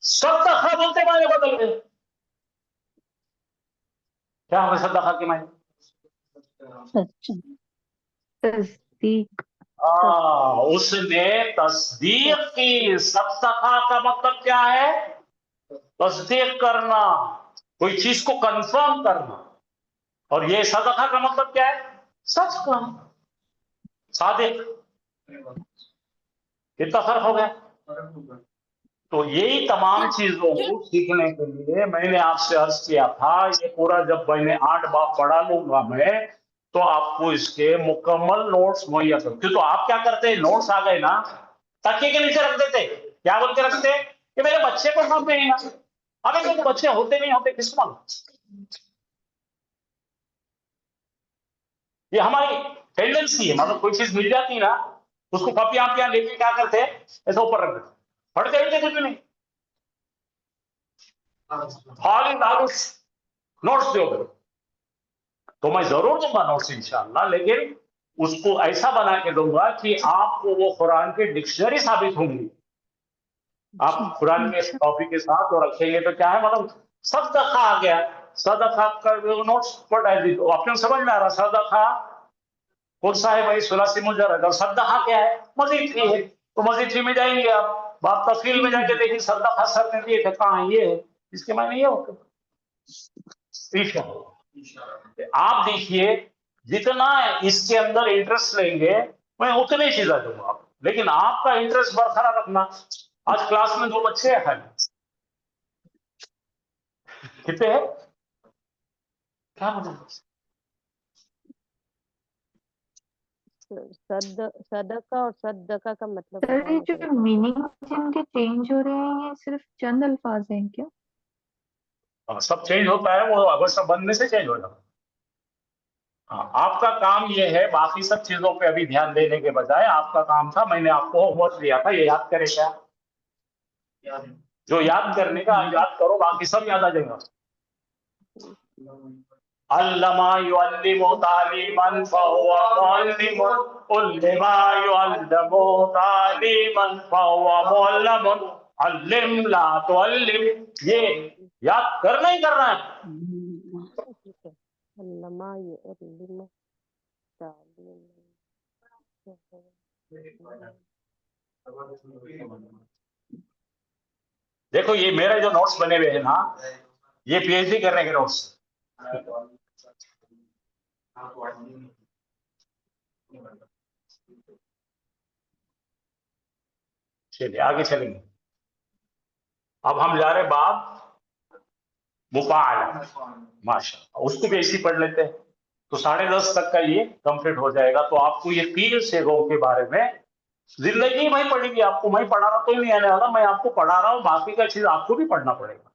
सदका बोलते मायने बदल गए। क्या हमें सदका के मायने? तस्दीक। उसने तस्दीक की। सदका का मतलब क्या है? तस्दीक करना, कोई चीज को कंफर्म करना। और ये सदका का मतलब क्या है? सच कहना, सादिक। कितना फर्क हो गया? तो यही तमाम चीजों को सीखने के लिए मैंने आपसे अर्ज किया था, ये पूरा जब मैंने 8 बाब पढ़ा लूंगा मैं, तो आपको इसके मुकम्मल नोट्स मुहैया करूं। तो आप क्या करते हैं? नोट्स आ गए ना, तकिए के नीचे रख देते। क्या बोल के रखते कि मेरे बच्चे को समझ में नहीं ना। अबे तो बच्चे होते नहीं होते, किस्मत। ये हमारी टेंडेंसी है, मतलब कोई चीज मिल जाती ना, उसको कॉपियां पियां लेके क्या करते हैं? ऐसा ऊपर रख देते, पढ़ जाएंगे कुछ नहीं, खाली दारुश नोट्स दो। तो मैं जरूर दूंगा नोट्स इंशाअल्लाह, लेकिन उसको ऐसा बना के दूंगा कि आपको वो कुरान की डिक्शनरी साबित होंगी। आप कुरान के कॉपी के साथ वो रखेंगे तो क्या है, मतलब सदका आ गया, सदका का नोट्स पढ़ा दी तो आपको समझ में आ रहा। सदका कौन सा है भाई? सुलासी मुजर्रद। और सदका क्या है? मजीद थ्री है। तो मजीद थ्री में जाएंगे आप, बात तफसील में जाके देखिए, सदका सर ने दिए थे, कहाँ ये है, इसके मायने ये होते। इंशाअल्लाह। आप देखिए जितना इसके अंदर इंटरेस्ट लेंगे मैं उतने चीजें दूंगा आपको, लेकिन आपका इंटरेस्ट बरकरार रखना। आज क्लास में 2 बच्चे हैं खाली, कितने हैं? क्या मतलब? सदका और सदका का मतलब सर क्या ये मतलब जो मीनिंग जिनके चेंज हो रहे हैं ये सिर्फ चंद अल्फाज हैं क्या? सब चेंज होता है, वो अवश्य बनने से चेंज हो जाता है। हाँ, आपका काम ये है, बाकी सब चीजों पे अभी ध्यान देने के बजाय आपका काम था, मैंने आपको होमवर्क दिया था, ये याद करे क्या? जो याद करने का याद करो, बाकी सब याद आ जाएगा। अल्लमा युअल्लिमु तालीमन फहुवा मुअल्लिमुन, उल्लिमा युअल्लिमु तालीमन फहुवा मुअल्लिमुन, अल्लिम ला तुअल्लिम, ये याद करना ही करना है। अल्लमा युअल्लिमु तालीमन। देखो ये मेरे जो नोट्स बने हुए हैं ना, ये पीएचडी करने के नोट्स। चलिए आगे चलेंगे। अब हम जा रहे बाब मुफाअला, माशाअल्लाह, उसको भी ऐसे ही पढ़ लेते हैं तो 10:30 तक का ये कंप्लीट हो जाएगा। तो आपको ये 3 सेगों के बारे में जिंदगी में पढ़ेगी, आपको मैं पढ़ा रहा तो नहीं आने वाला, मैं आपको पढ़ा रहा हूँ, बाकी का चीज आपको भी पढ़ना पड़ेगा।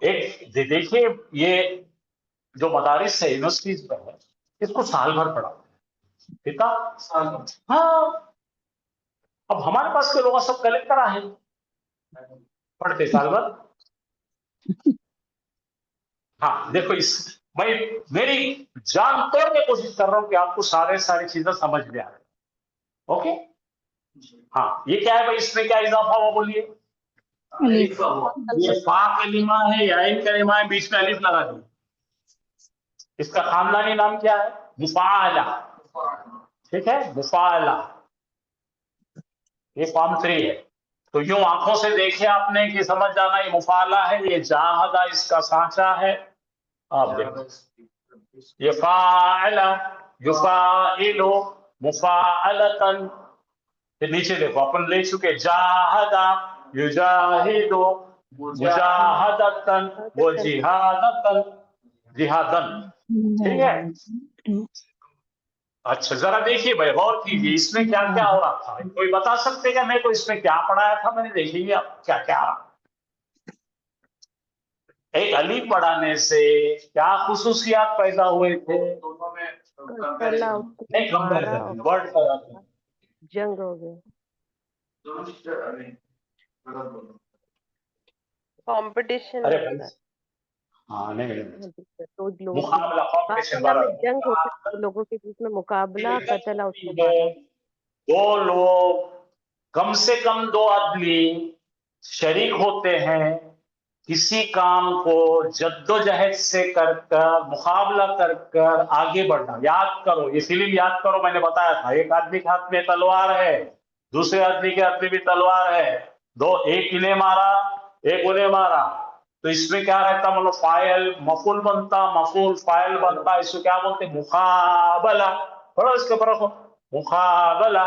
एक देखिए ये जो मदारिस है, यूनिवर्सिटीज में है, इसको साल भर पढ़ा, कितना साल भर? हाँ, अब हमारे पास के लोग सब कलेक्टर है, पढ़ते साल भर। हाँ देखो, इस मैं मेरी जान तोड़ के कोशिश कर रहा हूं कि आपको सारी चीजें समझ में आ रही। ओके, हाँ ये क्या है भाई, इसमें क्या इजाफा हुआ बोलिए? ये फा कलिमा है या इन कलिमा है, बीच में अलिफ लगा दी। इसका खानदानी नाम क्या है? मुफाअला, ठीक है, मुफाअला, ये फॉर्म 3 है। तो यूं आंखों से देखे आपने कि समझ जाना ये मुफाअला है, ये जाहदा इसका सांचा है। आप देखो ये फाअला, युफाइलु, मुफाअलतन। फिर नीचे देखो अपन ले चुके जाहदा, युजाहिदु, मुजाहदतन, वो जिहादतन, जिहादन, ठीक है। अच्छा जरा देखिए भाई, गौर कीजिए इसमें क्या क्या हो रहा था। कोई बता सकते क्या मेरे को इसमें क्या पढ़ाया था मैंने? देखिए आप क्या क्या, एक अली पढ़ाने से क्या खुसूसियात पैदा हुए थे? नहीं कंपैरिजन, वर्ड जंग हो गया, कंपटीशन। अरे भाई हाँ नहीं, तो लोगों मुकाबला, कॉम्पिटिशन वाला जंग होती है, लोगों के बीच में मुकाबला, कतला, उसको मारा। 2 लोग, कम से कम 2 आदमी शरीक होते हैं किसी काम को जद्दोजहद से कर कर, मुकाबला कर कर आगे बढ़ना। याद करो, ये फिल्म याद करो, मैंने बताया था, एक आदमी के हाथ में तलवार है, दूसरे आदमी के हाथ में भी तलवार है, एक इन्हें मारा एक उन्हें मारा, तो इसमें क्या रहता, मतलब फाइल मफूल बनता, मफूल फाइल बनता, इसको क्या बोलते? मुकाबला। थोड़ा इसके ऊपर रखो, मुकाबला,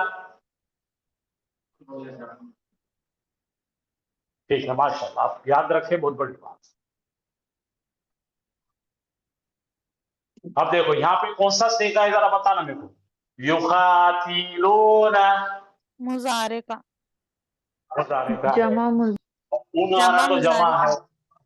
ठीक है, माशाल्लाह, आप याद रखें, बहुत बड़ी बात। अब देखो यहाँ पे कौन सा सेगा है, जरा बताना मेरे को। युकातिलूना, मुजारे का जमा, तो जमा है,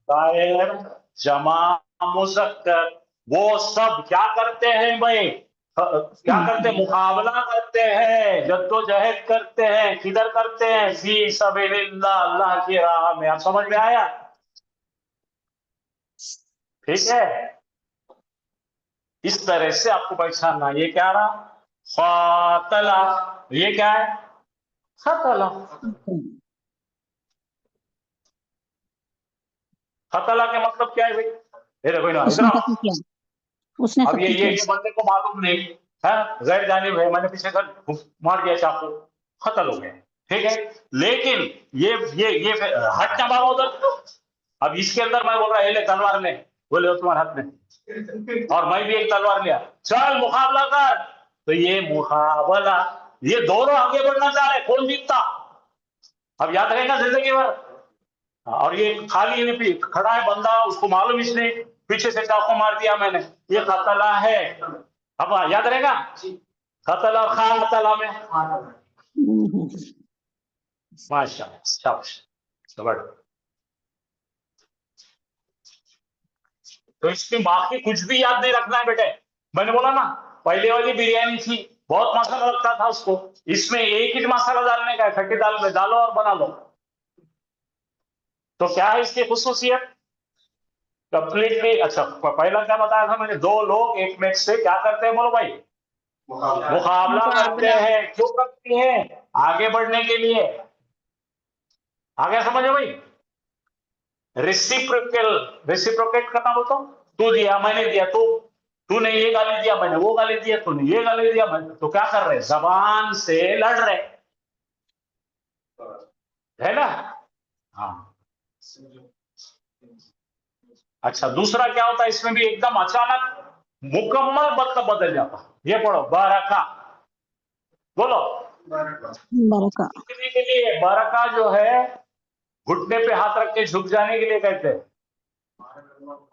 दायर जमा मुज़क्कर। वो सब क्या करते हैं भाई? क्या करते हैं? मुकाबला करते हैं, जद्दोजहद करते हैं। किधर करते हैं? फी सबीलिल्लाह, अल्लाह की राह में। आप समझ में आया? ठीक है, इस तरह से आपको पहचानना। ये क्या रहा? फातला, ये क्या है? खतला। खतला के मतलब क्या है भाई? उसने अब ये बंदे को मालूम नहीं है, गैर जानिब है, मैंने पीछे से मार दिया चाकू, खतल हो गया, ठीक है। लेकिन ये हटना बाबा उधर, अब इसके अंदर मैं बोल रहा है ले तलवार ले, बोले वो तुम्हारे हाथ में, और मैं भी एक तलवार लिया, चल मुकाबला कर। तो ये मुकाबला, ये दोनों आगे बढ़ना चाह रहे, कौन जीतता अब याद रहेगा जिंदगी भर। और ये खाली नहीं पी खड़ा है बंदा, उसको मालूम इसने पीछे से चाकू मार दिया मैंने, ये खतला है। अब याद रहेगा खतला और खातला में। माशाल्लाह, शाबाश, जबरदस्त। तो इसमें बाकी कुछ भी याद नहीं रखना है बेटे। मैंने बोला ना पहले वाली बिरयानी थी, बहुत मसाला लगता था उसको, इसमें एक ही मसाला डालने का है, खट्टी दाल में डालो और बना लो। तो क्या है इसकी खुसूसियत कंप्लीटली। अच्छा, पहला क्या बताया था मैंने, दो लोग एक मैच से क्या करते हैं बोलो भाई, मुकाबला करते हैं। क्यों करते हैं? आगे बढ़ने के लिए। आगे समझो भाई, रेसिप्रोकेट करना बोलते हो, तू दिया मैंने दिया, तूने ये गाली दिया मैंने वो गाली दिया, तूने ये गाली दिया मैंने, तो क्या कर रहे, जबान से लड़ रहे है ना। हाँ, अच्छा, दूसरा क्या होता है इसमें भी, एकदम अचानक मुकम्मल मतलब बदल जाता। ये पढ़ो, बरका, बोलो बरका। झुकने के लिए, बरका जो है घुटने पे हाथ रख के झुक जाने के लिए कहते हैं,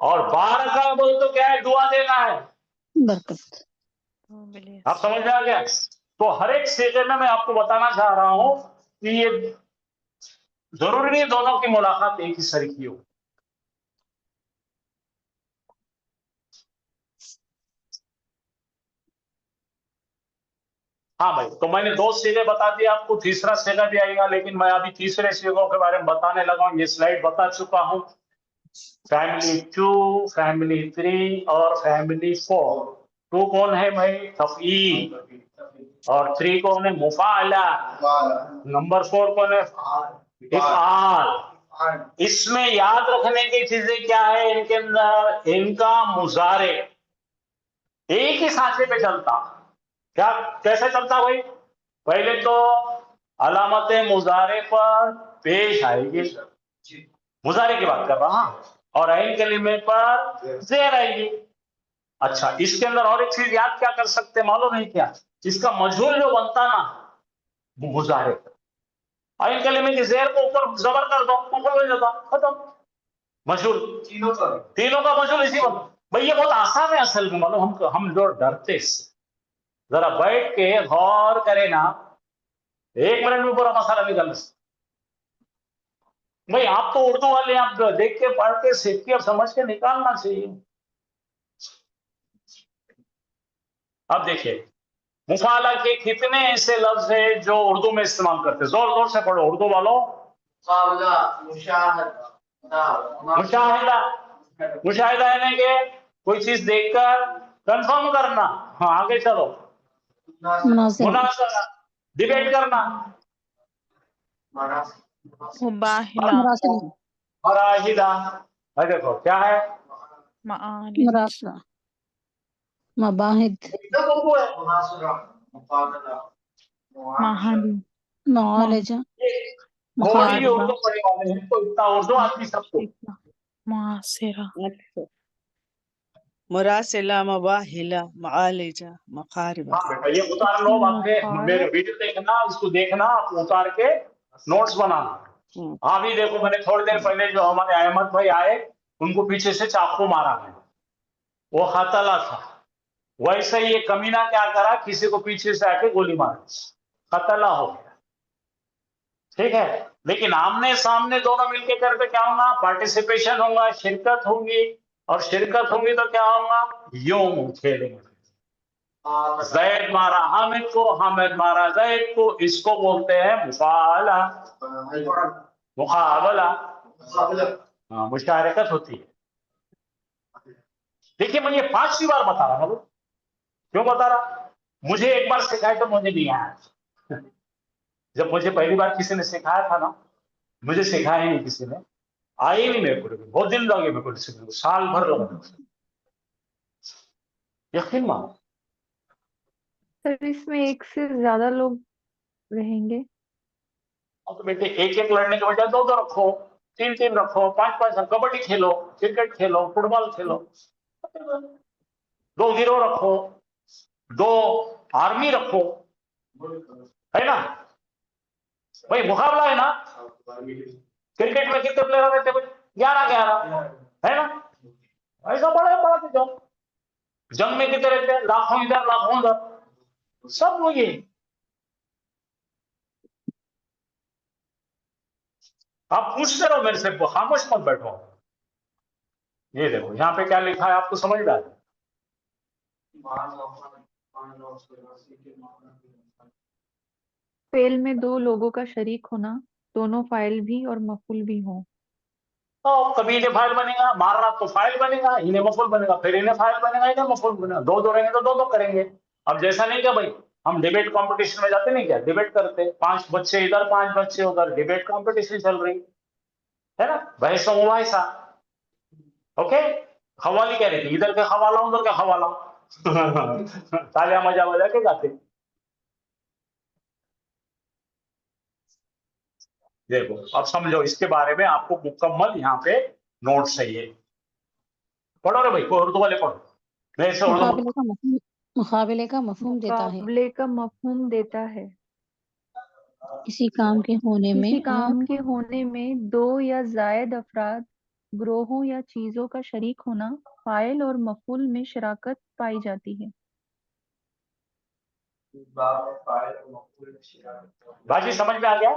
और बारका बोल तो क्या है, दुआ देना है, बरकत। आप समझ में आ गया। तो हर एक सीगे में मैं आपको बताना चाह रहा हूं कि ये जरूरी नहीं दोनों की मुलाकात एक ही सर की हो। हाँ भाई, तो मैंने दो सीगे बता दिए आपको, तीसरा सीगा भी आएगा, लेकिन मैं अभी तीसरे सीगों के बारे में बताने लगा हूं। ये स्लाइड बता चुका हूं, फैमिली 2, फैमिली 3 और फैमिली 4। 2 कौन है भाई, तफईल, और 3 कौन है, मुफाला, नंबर 4 कौन है, इफ़आल। इसमें याद रखने की चीजें क्या है इनके अंदर, इनका मुजारे एक ही सांचे पे चलता। क्या कैसे चलता भाई, पहले तो अलामत मुजारे पर पेश आएगी, मुजारे की बात कर रहा हूं, और ऐन कलीमे पर ज़ेर आएगी। अच्छा, इसके अंदर और एक चीज याद क्या कर सकते हैं मालूम है क्या, इसका मजहूल जो बनता ना वो मुजारे, ऐन कलीमे की ज़ेर को ऊपर जबर कर दो, ऊपर ले जाता, खत्म, मशहूर। तीनों का मशहूर इसी बनता भाई। ये बहुत आसान है असल में, मालूम हम जो डरते, जरा बैठ के गौर करे ना, 1 मिनट में पूरा मसाला निकल भाई। आप तो उर्दू वाले, आप देख के पढ़ के सीख के समझ के निकालना चाहिए। अब देखिए, मुफाला के कितने ऐसे लफ्ज है जो उर्दू में इस्तेमाल करते हैं, जोर जोर से पढ़ो उर्दू वालों। मुशाहिदा, मुशाहिदा यानी कि कोई चीज देखकर कंफर्म करना। हाँ, आगे चलो, मुनासिब। मुनाज़रा, डिबेट करना, मुबाहिला, मुरासिब। मराहिदा। देखो क्या है, मालिज, मुरासला। मबाहिद। एकदम उर्दू है। महाली, मुआलजा। थोड़ी ही मुखारबा। उर्दू पढ़े वाले हैं तो इतना उर्दू आती सबको। मुआसिरा, अच्छा, मुरासिला, मबाहिला, मुआलिजा, मखारिबा। हाँ बेटा, ये उतार लो, आपने मेरे वीडियो देखना, इसको देखना, आप उतार के नोट्स बनाना। अभी देखो, मैंने थोड़ी देर पहले जो हमारे अहमद भाई आए, उनको पीछे से चाकू मारा है, वो खतला था। वैसे ये कमीना क्या करा, किसी को पीछे से आके गोली मार दी, खतला हो गया। ठीक है, लेकिन आमने सामने दोनों मिलके करके क्या होगा, पार्टिसिपेशन होगा, शिरकत होगी, और शिरकत होगी तो क्या होगा, यूं खेलेंगे। जैद मारा हामिद को, हामिद मारा जैद को, इसको बोलते हैं मुफाला, मुकाबला। हाँ, मुशारकत होती है। देखिए, मैं ये 5वीं बार बता रहा हूँ। क्यों बता रहा, मुझे एक बार सिखाया तो मुझे नहीं आया। जब मुझे पहली बार किसी ने सिखाया था ना, मुझे सिखाया ही नहीं किसी ने, आए ही नहीं मेरे को, बहुत दिन लगे मेरे को सीखने को, साल भर लगा, यकीन मानो। सर इसमें एक से ज्यादा लोग रहेंगे? अब तो बेटे एक एक लड़ने के बजाय 2 रखो, 3 रखो, 5 कबड्डी खेलो, क्रिकेट खेलो, फुटबॉल खेलो, 2 हीरो रखो, 2 आर्मी रखो, है ना भाई? मुकाबला है ना। क्रिकेट में कितने प्लेयर रहते भाई? 11 है ना? ऐसा बढ़ाते जाओ। जंग में कितने रहते हैं? लाखों इधर लाखों उधर, सब वही। आप पूछते रहो मेरे से, खामोश मत बैठो। ये देखो यहाँ पे क्या लिखा है, आपको समझ में आ रहा है? फेल में दो लोगों का शरीक होना, दोनों फाइल भी और मफूल भी हो। तो कभी इन्हें फाइल बनेगा, मार रहा तो फाइल बनेगा, इन्हें मफूल बनेगा, फिर इन्हें फाइल बनेगा, इन्हें मफूल बनेगा। 2 रहेंगे तो 2 करेंगे। अब जैसा नहीं क्या भाई, हम डिबेट कंपटीशन में जाते नहीं क्या, डिबेट करते, 5 बच्चे इधर 5 बच्चे उधर, डिबेट कंपटीशन चल रही है ना, बहस मुबाहिसा। ओके, खवाली कह रही थी, इधर का खवाला उधर का खवाला। तालियां मजा बजा के गाते। देखो अब समझो, इसके बारे में आपको मुकम्मल यहाँ पे नोट चाहिए। पढ़ो रे भाई, कोई उर्दू वाले पढ़ो। मैं इसे मुकाबले का मफहूम देता है। मुकाबले का मफहूम देता है। किसी काम के होने किसी में काम के होने में दो या जायद अफराद, ग्रोहों या चीजों का शरीक होना, फाइल और मफूल में शराकत पाई जाती है। बाजी समझ में आ गया?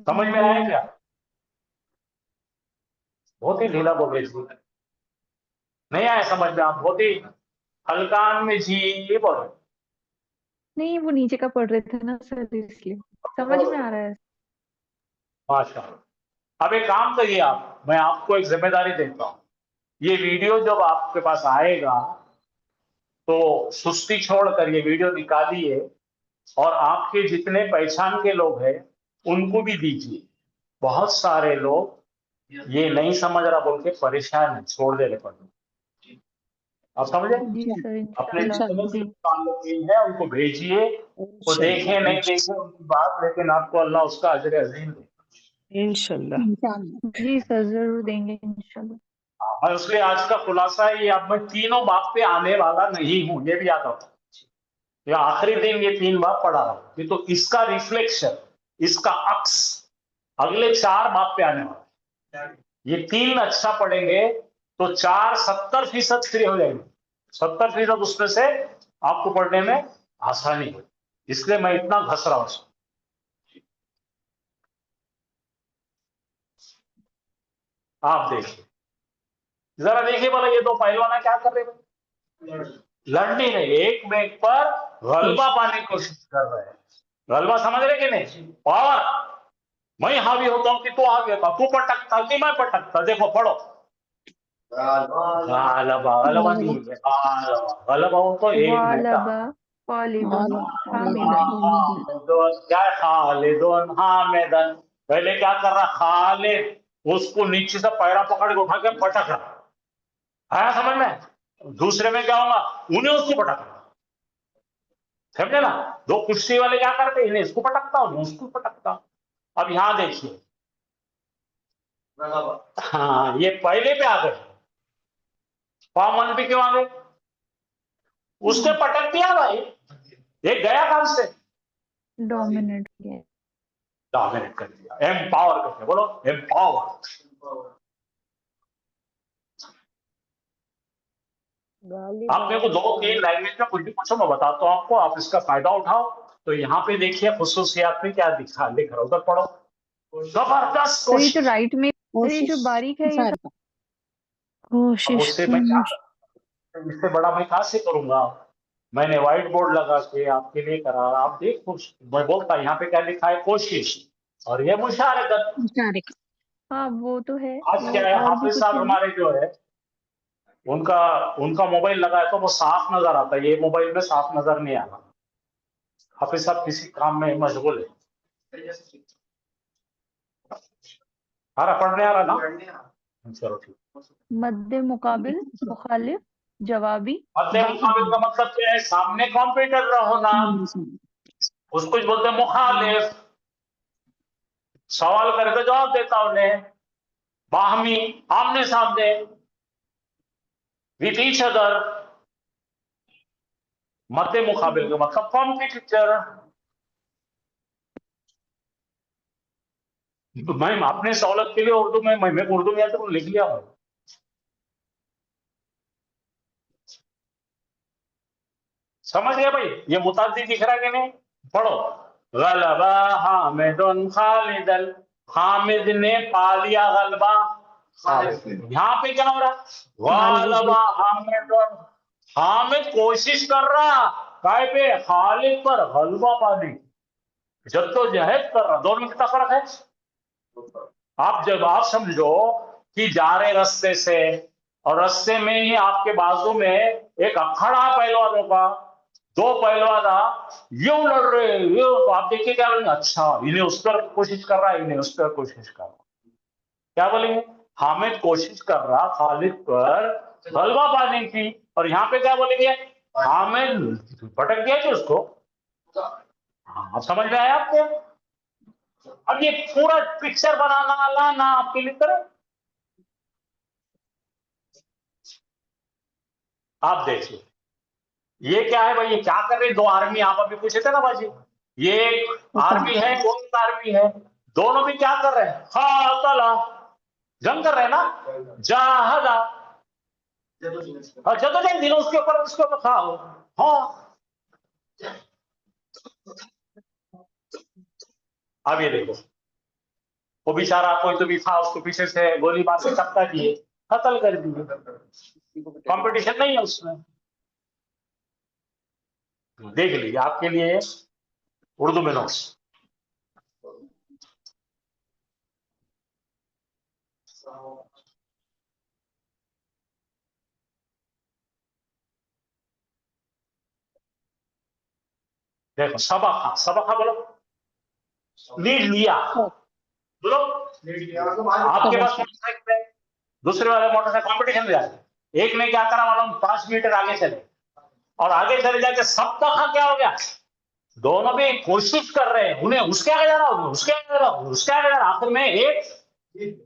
समझ में आया क्या? बहुत ही ढीला बोल रही थी, नहीं आया समझ में? आप बहुत ही हल्कान में जी ये बोल रहे। नहीं, वो नीचे का पढ़ रहे थे ना सर, इसलिए समझ में आ रहा है। माशाअल्लाह। अब एक काम करिए आप, मैं आपको एक जिम्मेदारी देता हूँ। ये वीडियो जब आपके पास आएगा तो सुस्ती छोड़कर ये वीडियो निकालिए और आपके जितने पहचान के लोग हैं उनको भी दीजिए। बहुत सारे लोग ये नहीं समझ रहा बोल के परेशान है, छोड़ दे रहे पढ़ना। आप समझे? जी सर, अपने इंशाल्लाह। जितने जी ताल्लुक है उनको भेजिए, वो देखे नहीं देखे उनकी बात, लेकिन आपको अल्लाह उसका अजर अजीम दे। इंशाल्लाह। जी सर, जरूर देंगे इंशाल्लाह। और इसलिए आज का खुलासा है, ये अब मैं तीनों बाप पे आने वाला नहीं हूं, ये भी याद रखो। ये आखिरी दिन ये 3 बाप पढ़ा रहा हूं, ये तो इसका रिफ्लेक्शन, इसका अक्स अगले 4 बाप पे आने वाला है। ये 3 अच्छा पढ़ेंगे तो 4 70% फ्री हो जाएंगे। 70% उसमें से आपको पढ़ने में आसानी हो, इसलिए मैं इतना घस रहा हूं। आप देखिए, जरा देखिए बोला, ये 2 पहलवान क्या कर रहे हैं? लड़ने नहीं, एक में एक पर गलबा पाने की कोशिश कर रहे हैं। गलबा समझ रहे कि नहीं? पावर, मैं हावी होता हूं कि तू हावी होता, तू पटकता कि मैं पटकता। देखो पढ़ो, गलबा गलबा नहीं है, गलबा हो तो एक नेता। वालबा फालिदुन हामिदन। क्या है? खालिदुन हामिदन। पहले क्या कर रहा? खालिद उसको नीचे से पैरा पकड़ के उठा के पटक रहा, आया समझ में? दूसरे में क्या होगा? उन्हें उसको पटकना, समझे ना? 2 कुश्ती वाले क्या करते हैं, इन्हें इसको पटकता उन्हें उसको पटकता। अब यहां देखिए, हाँ ये पहले पे आ गए, फॉर्म 1 पे क्यों आ गए? उसने पटक दिया भाई, ये गया काम से, डोमिनेट किया। डोमिनेट कर दिया, एम्पावर करके बोलो, एम्पावर। गाली आप मेरे को 2-3 लैंग्वेज में कुछ भी पूछो, मैं बताता हूँ आपको, आप इसका फायदा उठाओ। तो यहाँ पे देखिए खुसूसियात में क्या लिख रहा, उधर पढ़ो। जबरदस्त तो ये जो कोशिश। राइट में, तो ये जो बारीक है, ये अब कोशिश उससे मैं क्या, इससे बड़ा मैं कहाँ से करूंगा? मैंने व्हाइट बोर्ड लगा के आपके लिए करा, आप देखो। मैं बोलता यहाँ पे क्या लिखा है? कोशिश, और ये मुशारकत। हाँ वो तो है। आज क्या है, और भी हाफिज कुछ साहब है ना? हमारे जो है, उनका उनका मोबाइल लगा है तो वो साफ नजर आता है, ये मोबाइल में साफ नजर नहीं आ रहा। हाफिज साहब किसी काम में मशगूल है। आ रहा, पढ़ने आ रहा ना? चलो ठीक। मद्दे मुकाबिल, मुखालिफ, जवाबी, मद्दे मुकाबिल का मतलब क्या है? सामने कॉम्पिटिटर होना, उसको कुछ बोलते हैं मुखालिफ, सवाल करे तो जवाब देता उन्हें, बाहमी आमने सामने, विथ ईच अदर, मध्य मुकाबिल का मतलब कॉम्पिटिटर। मैं अपने सहूलत के लिए उर्दू में मैं उर्दू में तो लिख लिया हूं। समझ गया भाई? ये मुताद्दी दिख रहा है कि नहीं? पढ़ो। गलबा हामिदुन खालिदल, हामिद ने पा लिया गलबा। यहाँ पे क्या हो रहा? गलबा हामिदुन, हामिद कोशिश कर रहा काय पे? खालिद पर गलबा पाने की, जद्दोजहद कर रहा। दोनों में कितना फर्क है? जब आप समझो कि जा रहे रास्ते से और रास्ते में ही आपके बाजू में एक अखाड़ा पहलवानों का, दो पहलवान यूं लड़ रहे यूं, तो आप देखिए क्या बोलेंगे? अच्छा इन्हें उस पर कोशिश कर रहा है, इन्हें उस पर कोशिश कर रहा है। क्या बोलेंगे? हामिद कोशिश कर रहा खालिद पर गलबा पाने की, और यहाँ पे क्या बोलेंगे? हामिद भटक गया कि उसको। हाँ, समझ में आया आपको? अब ये पूरा पिक्चर बनाना लाना आपके लिए करें। आप देखिए ये क्या है भाई? ये क्या कर रहे हैं? दो आर्मी, आप अभी पूछे थे ना बाजी, ये एक आर्मी है, वो एक आर्मी है, दोनों भी क्या कर रहे हैं? खातला, जंग कर रहे हैं ना। जहादा, जदोजहद दिलो उसके ऊपर खाओ। हाँ, अब ये देखो, वो बेचारा कोई तो भी था, उसको पीछे से गोली मार के टपका दिए, कत्ल कर दिए। कंपटीशन नहीं है उसमें। देख लीजिए आपके लिए उर्दू में नोट्स। देखो सबका, सबका बोलो, लीड लिया बोलो। आपके पास मोटरसाइकिल है, दूसरे वाले मोटरसाइकिल कंपटीशन में जाए, एक ने क्या करा मालूम? 5 मीटर आगे चले, और आगे चले जाके सबका क्या हो गया? दोनों भी कोशिश कर रहे हैं, उन्हें उसके आगे जाना, उसके आगे जाना, उसके आगे जाना, आखिर में एक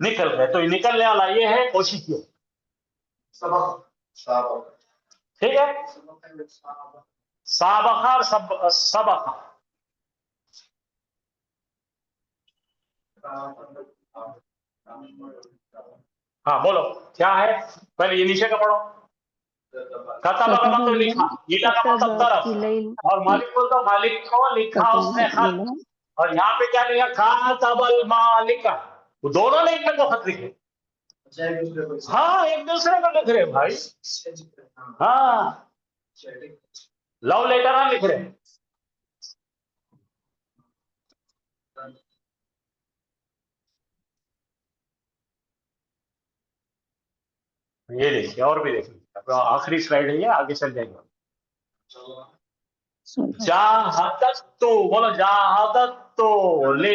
निकल गए। तो निकलने वाला ये है कोशिश की, ठीक है? साबका और सबका। हाँ बोलो क्या है? पहले ये नीचे का पढ़ो। कतबा का मतलब लिखा, इला का मतलब तरफ, और मालिक बोलता मालिक को लिखा उसने खत, और यहाँ पे क्या लिखा? कातबल मालिका। वो दोनों ने एक में को खत लिखे। हाँ, एक दूसरे को लिख रहे भाई। हाँ, लव लेटर ना लिख रहे। ये देखिए, और भी देखिए, आखिरी स्लाइड है ये, आगे चल जाएगा। जहादत तो बोलो, जहादत तो ले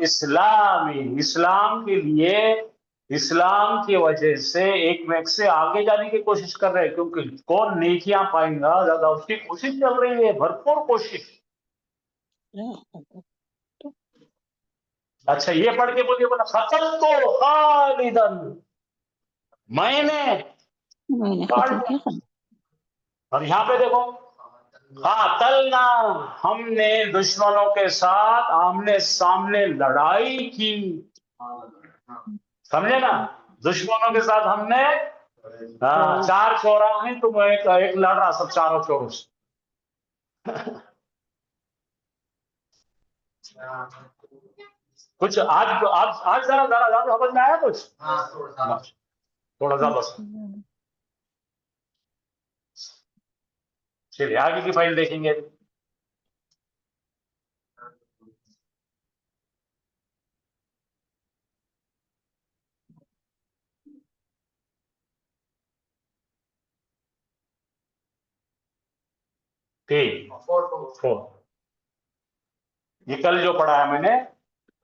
इस्लामी, इस्लाम के लिए, इस्लाम की वजह से एक में से आगे जाने की कोशिश कर रहे हैं, क्योंकि कौन नेकियां पाएगा ज्यादा, उसकी कोशिश चल रही है, भरपूर कोशिश। अच्छा ये पढ़ के बोलिए, बोला खतल तो खालिदन, मैंने काट दिया। और यहाँ पे देखो, कातलना, हमने दुश्मनों के साथ आमने सामने लड़ाई की। समझे ना? दुश्मनों के साथ हमने, हाँ, 4 चौराहे हैं, तुम एक लड़ रहा सब चारों चोरों से। कुछ आज जरा जरा समझ में आया कुछ? थोड़ा ज्यादा। चलिए आगे की फाइल देखेंगे। फोर, ये कल जो पढ़ा है मैंने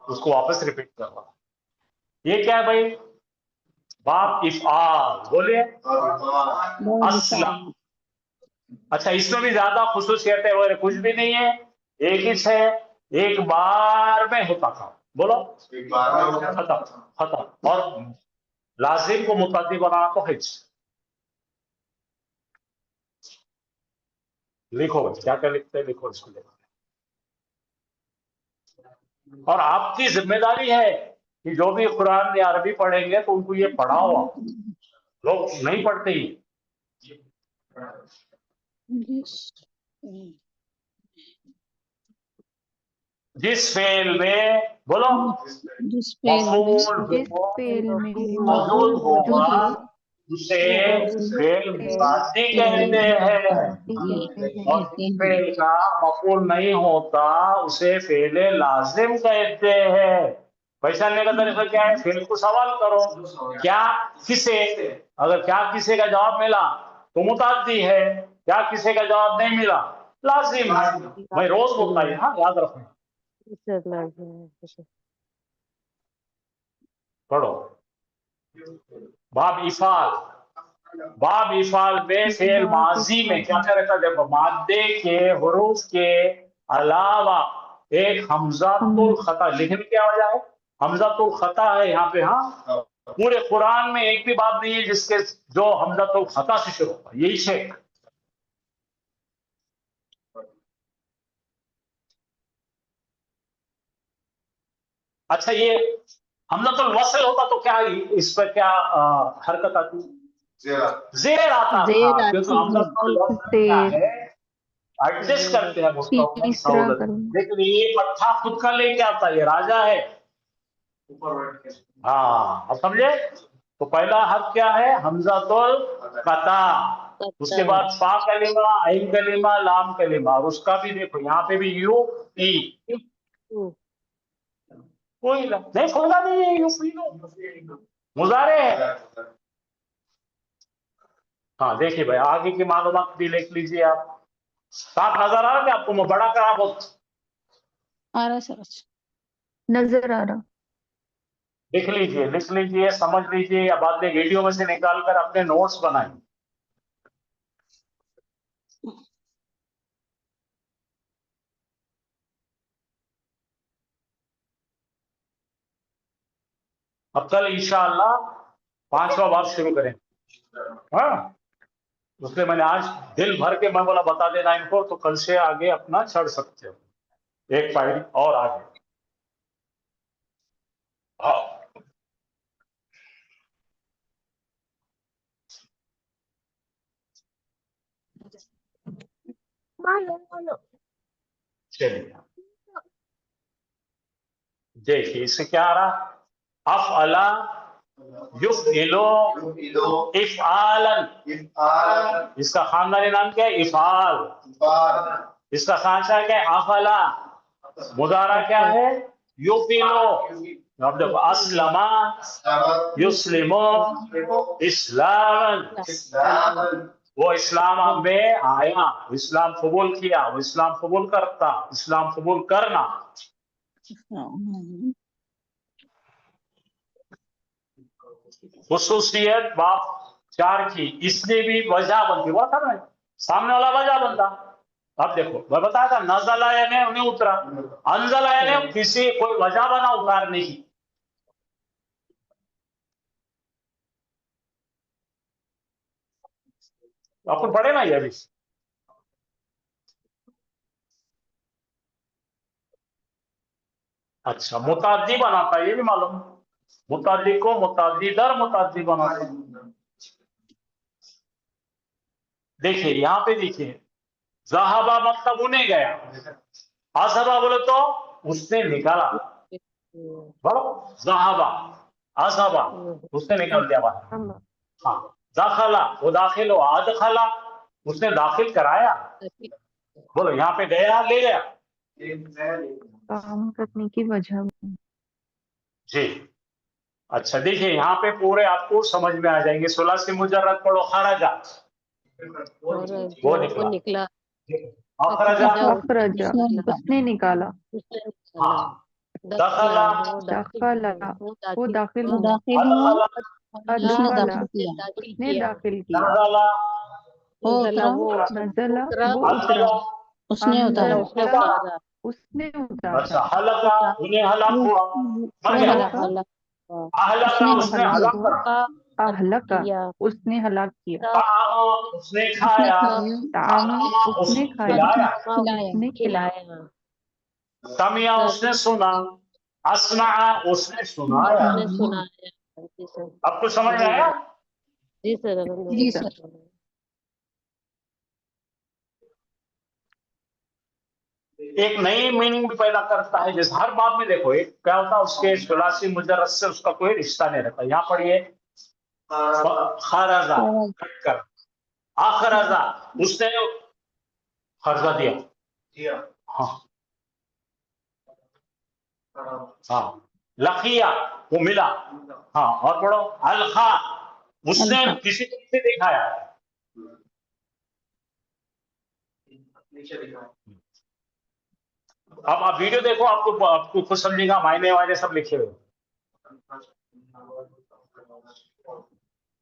उसको वापस रिपीट कर रहा। ये क्या है भाई? बाप इफ़आल, बोलिए अस्लम। अच्छा, इसमें भी ज्यादा खुसूसियत है वगैरह कुछ भी नहीं है, एक ही से एक बार में होता काम, बोलो खत्म खत्म। और लाजिम को मुतअद्दी बनाना तो हिज। लिखो बस, क्या क्या लिखते हैं लिखो इसको लिखो। और आपकी जिम्मेदारी है कि जो भी कुरान या अरबी पढ़ेंगे तो उनको ये पढ़ाओ आप। लोग नहीं पढ़ते ही। जिस फेल में बोलो जिस फेल में मफूल जिस फेल में मौजूद मौजूद होगा हो उसे फेल मुताद्दी कहते हैं। कहते और कहते हैं। फेल का मफूल नहीं होता उसे फेल लाजिम कहते हैं। पहचानने का तरीका क्या है? फेल को सवाल करो, क्या किसे। अगर क्या किसे का जवाब मिला तो मुताद्दी है, क्या किसे का जवाब नहीं मिला लाजिम है। मैं रोज बोलता है, हाँ याद रखना। पढ़ो बाब इफाल। बाब इफाल में फेल बाब माजी में क्या क्या रहता है? देखो, मादे के हुरूफ के अलावा एक हमजातुल खता, लिखने की क्या वजह है? हमजातुल खता है यहाँ पे। हाँ, पूरे कुरान में एक भी बात नहीं है जिसके जो हमजातुल खता से शुरू होता, यही शेख। अच्छा, ये हमजातुल वस्ल होता तो क्या इस पर क्या हरकत आती? जेर आता था, जेर क्योंकि आती हमजातुल वस्ल क्या है, एडजस्ट करते हैं उसको तीसरा सहूलत। कलमा लेकिन ये पट्टा खुद का लेके आता है, ये राजा है। हाँ, अब समझे? तो पहला हर्फ क्या है? हमजातुल कता। उसके बाद फा कलिमा, ऐन कलिमा, लाम कलिमा। और उसका भी देखो यहाँ पे भी यू ई, कोई नहीं खोला नहीं है, यू पी लो मुजारे है। हाँ देखिए भाई, आगे की मालूमात भी लिख लीजिए आप। साफ नजर आ रहा है आपको? मैं बड़ा करा बहुत आ रहा सर। नजर आ रहा। लिख लीजिए, समझ लीजिए, या बाद में वीडियो में से निकाल कर अपने नोट्स बनाएं। अब कल इंशाअल्लाह 5वां बार शुरू करें। हाँ, उसलिए मैंने आज दिल भर के मैं बोला बता देना इनको, तो कल से आगे अपना चढ़ सकते हो एक पायरी और आगे। हाँ, चलिए देखिए इससे क्या आ रहा? अफअला युफइलु इफआलन। इसका खानदानी नाम क्या है? इफाल। इसका सांचा क्या है? अफअला। मुदारा क्या है? युफइलु। अब देखो, अस्लमा युस्लिमु इस्लामन। वो इस्लाम में आया, इस्लाम कबूल किया, वो इस्लाम कबूल करता, इस्लाम कबूल करना। खुसूसियत बाप 4 की, इसलिए भी वजह बनती। हुआ था ना, सामने वाला वजह बनता। अब देखो मैं बताया था, नज़ला यानी उन्हें उतरा, अंज़ला यानी किसी कोई वजह बना उतारने की। अपन पढ़े ना ये अभी। अच्छा, मुताद्दी बनाता है, ये भी मालूम। मुताद्दी को मुताद्दी दर मुताद्दी बनाता है। देखिए यहाँ पे देखिए, ज़हाबा मतलब उन्हें गया, अज़हबा बोले तो उसने निकाला। बोलो ज़हाबा, अज़हबा उसने निकाल दिया बाहर। हाँ, दाखला वो दाखिल हो, अदखला उसने दाखिल कराया। बोलो यहाँ पे गया, ले गया। काम करने की वजह। जी अच्छा, देखिए यहाँ पे पूरे आपको समझ में आ जाएंगे। सुलासी मुजर्रद पढ़ो, खराजा वो निकला। अखरजा अखरजा उसने निकाला। हाँ, दखला दखला वो दाखिल वो हुआ। दाखिल हुआ, उसने अदखला दाखिल किया। उसने दाखिल किया। नज़ला वो उतरा, नज़ला वो उतरा। अंज़ला उसने उतारा। अंज़ला उसने उतारा अच्छा, हलका उन्हें हलाक हुआ, मर गया। अहलका उसने हलाक करा, अहलका उसने हलाक किया, तामा उसने खाया, तामा उसने खाया, खिलाया, उसने खिलाया, समिया उसने सुना, अस्मा उसने सुनाया। अब कुछ समझ में आया? जी सर जी सर। एक नई मीनिंग भी पैदा करता है। जैसे हर बात में देखो, एक क्या होता है, उसके सुलासी मुजर्रद से उसका कोई रिश्ता नहीं रहता। यहाँ पढ़िए, खरजा कट कर, आखरजा उसने खर्जा दिया। हाँ हाँ, लखिया वो मिला। हाँ, और पढ़ो, अलखा उसने अलखा। किसी को से दिखाया। अब आप वीडियो देखो, आपको खुद समझेगा, मायने वायने सब लिखे हुए।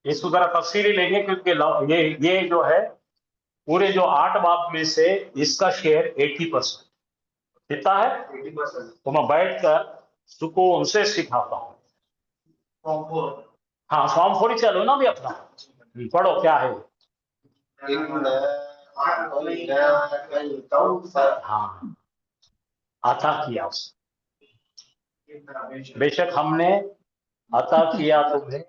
इसको जरा तफसीली लेंगे, क्योंकि ये जो है पूरे जो 8 बाब में से इसका शेयर 80% कितना है। तो मैं बैठ कर सुकून से सिखाता हूँ। हाँ, फॉर्म 4 चलो ना भी अपना, पढ़ो क्या है। हाँ, अता किया उसने, बेशक हमने अता किया तुम्हें,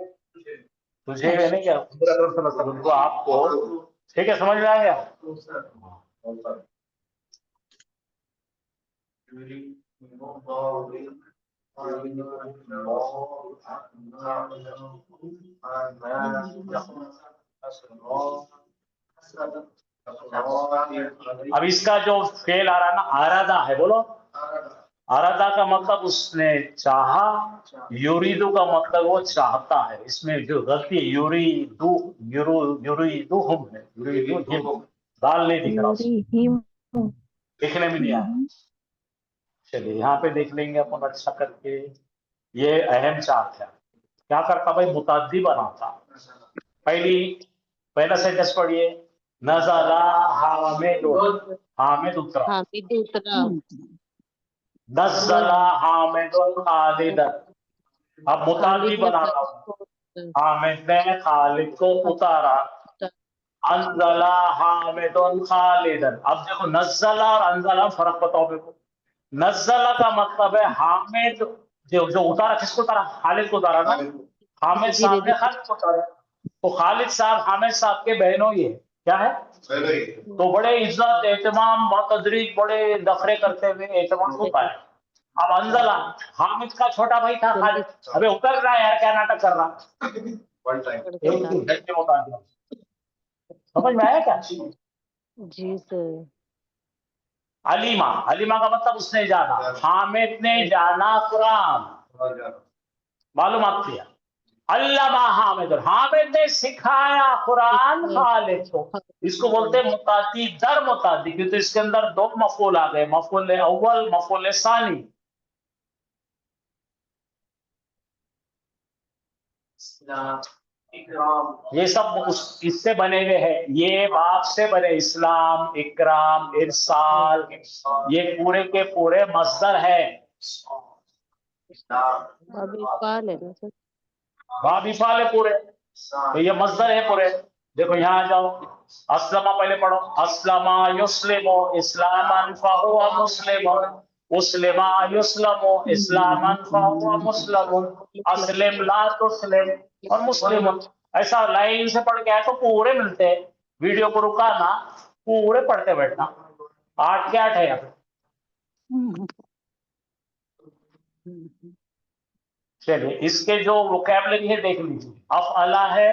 तुझे नहीं क्या उनको, आपको। ठीक है, समझ में आ गया? अब इसका जो फेल आ रहा है ना, आराधा है, बोलो। आराधा का मतलब उसने चाहा, युरीदु का मतलब वो चाहता है। इसमें जो गलती युरीदु युरीदुहुम है, युरीदुहुम दाल नहीं दिख रहा उसमें, दिखने में नहीं आया। चलिए यहाँ पे देख लेंगे अपन अच्छा करके। ये अहम चार्ट है। क्या करता भाई, मुताद्दी बनाता। पहला सेंटेंस पढ़िए, नज़ला हामिदुन, हामिद उतरा। हामिद उतरा, नज़ला हामिदुन खालिदन, अब मुताद्दी खालिद ने बना रहा हूं। हामिद ने खालिद को उतारा। अंजला हामिदुन खालिदन। अब देखो, नज़ला और अंजला फर्क बताओ मेरे को। नज़ला का मतलब है हामिद जो उतारा, किसको उतारा, खालिद को उतारा ना। हामिद साहब ने खालिद को उतारा, तो खालिद साहब हामिद साहब के बहनों ये क्या है, तो बड़े इज्जत एहतमाम बतदरीज बड़े नखरे करते हुए एहतमाम होता है। अब अंजला हामिद का छोटा भाई था खालिद, अबे उतर रहा है यार, क्या नाटक कर रहा। एक दिन झटके उतार दिया। समझ में आया क्या? जी सर। अलीमा, अलीमा का मतलब उसने जाना, हामिद ने जाना कुरान, मालूमात किया। अल्लामा हामिद, हामिद ने सिखाया कुरान खालिद को। इसको बोलते हैं मुताद्दी दर मुताद्दी, क्योंकि इसके अंदर 2 मफूल आ गए, मफूल अव्वल, मफूल सानी। ये सब इससे बने हुए हैं, ये बाप से बने, इस्लाम, इकराम, इरसाल, ये पूरे के पूरे मस्दर है। अभी पाल है ना सर। बाप इफाल है पूरे, तो ये मस्दर है पूरे। देखो यहाँ आ जाओ, अस्लमा पहले पढ़ो, अस्लमा युस्लिमो इस्लामन फहुवा मुस्लिमुन, उस्लिमा युस्लमो इस्लामन फहुवा मुस्लिमुन, अस्लिम ला तुस्लिम और मुस्लिमुन। ऐसा लाइन से पढ़ के आए तो पूरे मिलते हैं। वीडियो को रुकाना, पूरे पढ़ते बैठना। 8 के 8 है यहाँ पे। चलिए, इसके जो वोकैबुलरी है देख लीजिए। अफअला है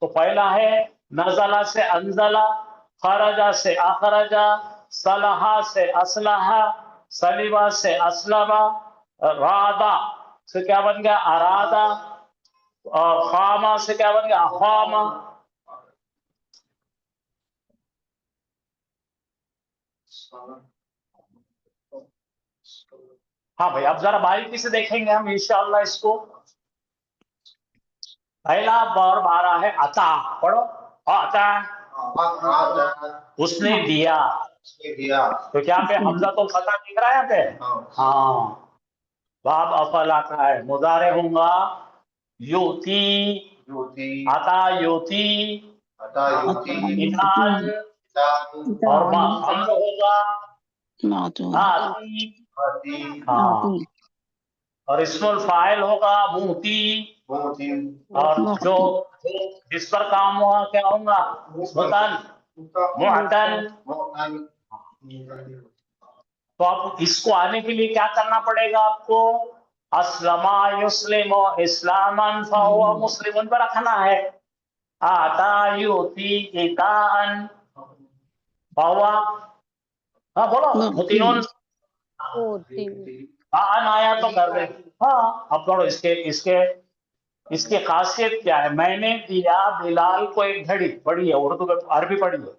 तो पहला है, नज़ला से अंजला, खरजा से अखरजा, सलहा से असलहा, सलिबा से असलबा, रादा से क्या बन गया, अरादा, और खामा से क्या बन गया, अखामा। हाँ भाई, अब जरा बारीकी से देखेंगे हम इंशाअल्लाह इसको। पहला और 12 है अता, पढ़ो अता, उसने दिया। تو کیا پہ حمزہ تو پتہ دکھ رہا ہے یہاں پہ؟ ہاں باب افلا کا ہے مضارع ہوں گا یوتی عطا یوتی اتان اور امر ہوگا معطون آتی ہاں اور اسم الفاعل ہوگا موتی اور جو جس پر کام ہوا کیا ہوگا متن معتن تو آپ اس کو آنے کے لیے کیا کرنا پڑے گا آپ کو اسلم یسلم اسلاما فهو مسلم پر رکھنا ہے آتا یوتی ایتاء فهو ہاں بولو متینون آیا تو کر دیں ہاں اب پڑھو اس کے خاصیت کیا ہے میں نے دیا بلال کو ایک گھڑی پڑھی ہے اردو میں عربی پڑھی ہے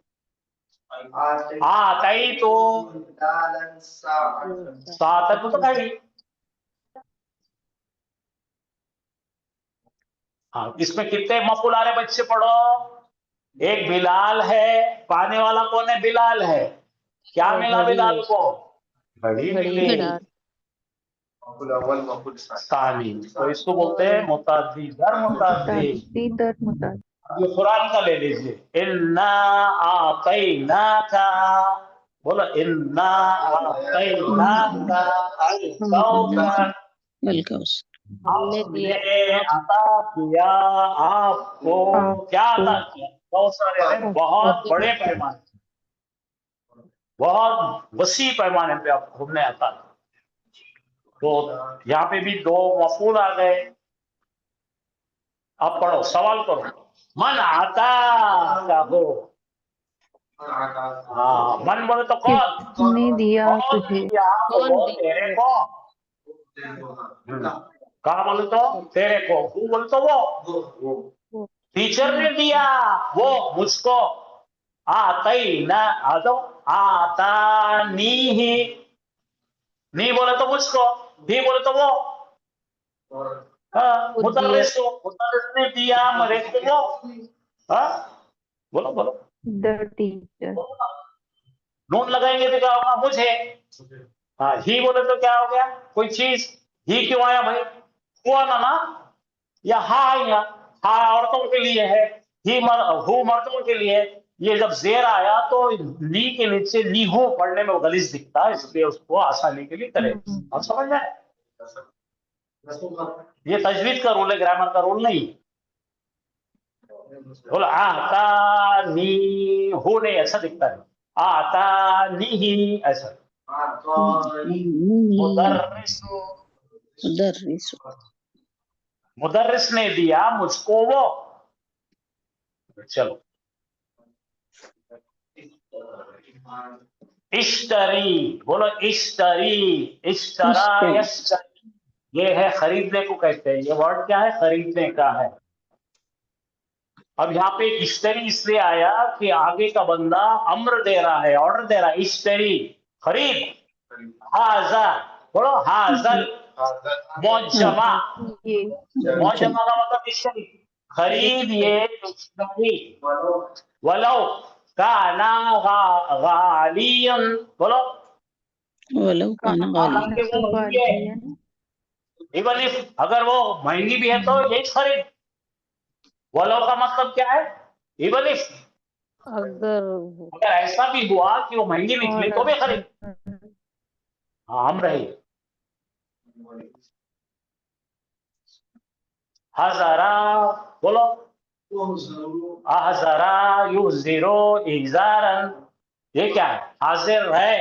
آتائی تو ساتھ تو گھڑی ہاں اس میں کتنے مفعول آ رہے بچے پڑھو ایک بلال ہے پانے والا کون ہے بلال ہے کیا ملا بلال کو گھڑی ملی ثانی تو اس کو بولتے ہیں متعدی در متعدی متعدی در متعدد اب یہ قرآن کا لے لیجیے انا اعطیناک بولو انا اعطیناک الکوثر بالکوثر ہم نے عطا کیا آپ کو کیا عطا کیا کوثر یعنی بہت بڑے پیمانے بہت وسیع پیمانے پہ آپ کو ہم نے عطا کیا تو یہاں پہ بھی دو مفعول آ گئے اب پڑھو سوال کرو من عطا کا ہو ہاں من بولے تو کون کس نے دیا کون تجھے دیا تو وہ تیرے کو کہاں بولے تو تیرے کو بولے تو وہ ٹیچر نے دیا وہ مجھ کو آتینا آتانی ہی نہیں بولے تو مجھ کو بھی بولے تو وہ مدرس نے دیا مرے کو وہ ہاں بولو بولو دا ٹیچر نون لگائیں گے تو کیا ہوگا مجھے ہاں ہی بولے تو کیا ہو گیا کوئی چیز ہی کیوں آیا بھائی ہوا نا یا ہاں عورتوں کے لیے ہے ہی ہو مردوں کے لیے یہ جب زیر آیا تو لی کے نیچے لی ہو پڑھنے میں وہ غلیظ دکھتا ہے اس لیے اس کو آسانی کے لیے کرے آپ سمجھ جائیں یہ تجوید کا رول ہے گرامر کا رول نہیں بولا آتا نی ہو نہیں ایسا دکھتا ہے آتا نی ہی ایسا مدرس مدرس مدرس نے دیا مجھ کو وہ چلو اشتری بولو اشتری اشترا یشتری یہ ہے خریدنے کو کہتے ہیں یہ ورڈ کیا ہے خریدنے کا ہے اب یہاں پہ اشتری اس لیے آیا کہ آگے کا بندہ امر دے رہا ہے آرڈر دے رہا ہے اشتری خرید ہاذا بولو ہاذل موجمہ موجمہ کا مطلب اشتری خرید یہ اشتری ولو کانا غالیا بولو ولو کان غالی ایون اف اگر وہ مہنگی بھی ہے تو یہی خرید ولو کا مطلب کیا ہے ایون اف اگر ایسا بھی ہوا کہ وہ مہنگی نکلی تو بھی خرید ہاں ہم رہی ہزارا بولو احذرا یحذرو احذارا یہ کیا ہے حاضر ہے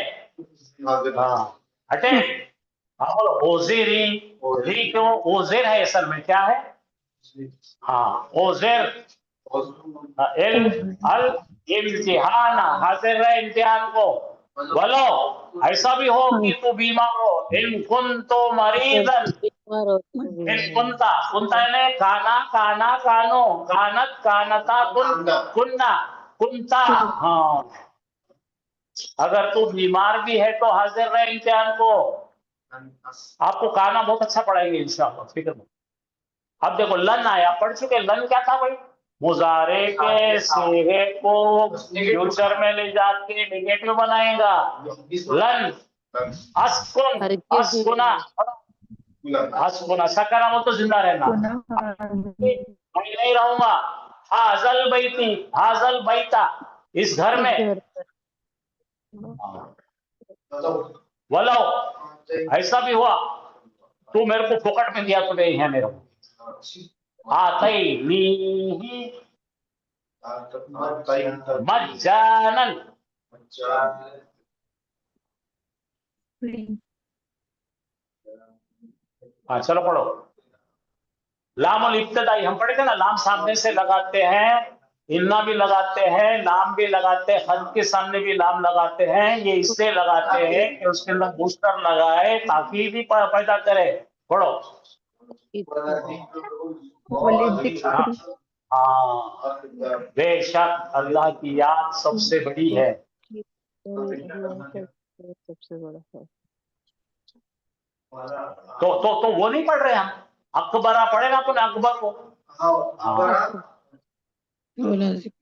ہاں ہٹے ہاں بولو اوزری ری کیوں اوزر ہے اصل میں کیا ہے ہاں اوزر الامتحان حاضر ہے امتحان کو بولو ایسا بھی ہو کہ تو بیمار ہو ان کنت مریضا ان کنتا کنتا یعنی کانا کانا کانو کانت کانتا کننا کنتا ہاں اگر تو بیمار بھی ہے تو حاضر رہے امتحان کو آپ کو کانا بہت اچھا پڑھائیں گے انشاءاللہ فکر میں اب دیکھو لن آیا پڑھ چکے لن کیا تھا بھائی मुजारे के सीगे को फ्यूचर में ले जाके नेगेटिव बनाएगा। लन अस्कुन, अस्कुना, अस्कुना सकाराम हो तो जिंदा रहना। मैं नहीं रहूंगा। हाजल बैती, हाजल बैता, इस घर में। वलो ऐसा भी हुआ, तू मेरे को फोकट में दिया, तूने है मेरे को। आतैनी मज्जानन। हाँ चलो पढ़ो। लामुल इब्तिदाई हम पढ़े थे ना, लाम सामने से लगाते हैं, इन्ना भी लगाते हैं, लाम भी लगाते हैं, हद के सामने भी लाम लगाते हैं। ये इसलिए लगाते हैं कि उसके अंदर बूस्टर लगाए ताकि भी पैदा करे। पढ़ो। हाँ बेशक अल्लाह की याद सबसे बड़ी है। सबसे बड़ा है। तो वो नहीं पढ़ रहे हम, अकबरा पढ़ेगा तो अकबर को। हाँ ولا ذكر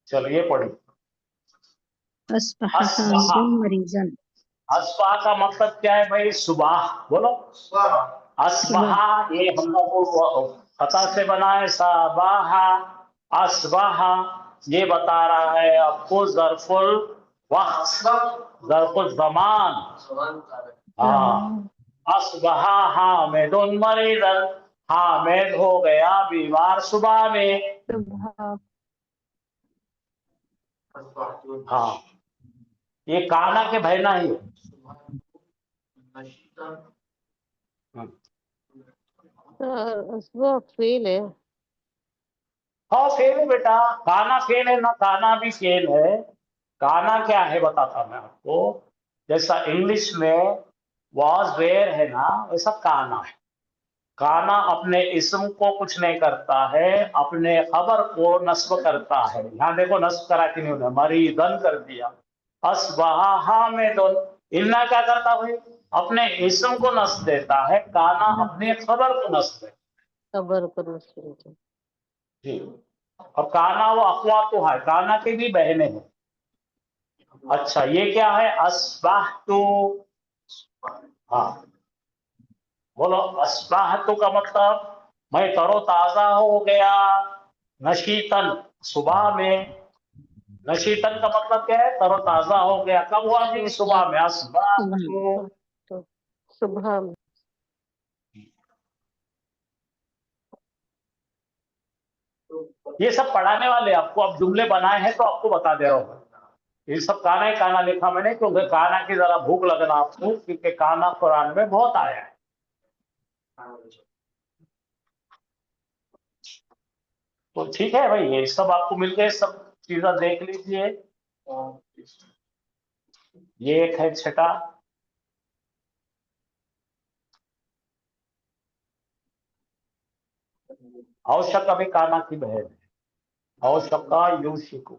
चलिए पढ़िए। अस्बह अस्बहा। हामिदुन मरीजन। अस्बहा का मतलब क्या है भाई? सुबह। बोलो अस्बहा, ये हम लोग को फता से बना है साबाहा। अस्बहा ये बता रहा है आपको ज़र्फुल वक्त, ज़र्फुल ज़मान। हाँ अस्बहा हामिदुन मरीजन, हामिद हो गया बीमार सुबह में। हाँ ये काना के बहना ही है। वो फेल है। हाँ फेल है बेटा, काना फेल है ना, काना भी फेल है। काना क्या है बताता मैं आपको। जैसा इंग्लिश में वॉज वेयर है ना, वैसा काना है। काना अपने इस्म को कुछ नहीं करता है, अपने खबर को नस्ब करता है। यहाँ देखो नस्ब करा कि नहीं, मरीदन कर दिया। अस्बहा हामिदुन, इन्ना क्या करता भाई? अपने इस्म को नस्ब देता है। काना अपने खबर को नस्ब है। खबर पर जी। और काना वो अफवाह तो है, काना के भी बहने हैं। अच्छा ये क्या है? अस्बाहतु। हाँ बोलो अस्बाहतु का मतलब मैं तरोताजा हो गया। नशीतन सुबह में। नशीतन का मतलब क्या है? तरोताजा हो गया। कब हुआ जी? सुबह में। अस्बाहतु। तो सुबह में। ये सब पढ़ाने वाले आपको, अब जुमले बनाए हैं तो आपको बता दे रहा हूँ। ये सब काना ही काना लिखा मैंने, क्योंकि काना की जरा भूख लगना आपको, क्योंकि काना कुरान में बहुत आया है। तो ठीक है भाई, ये सब आपको मिल गए, सब चीजें देख लीजिए। ये एक है छठा। औशक अभी काना की बहन है। औशका यूशिकु,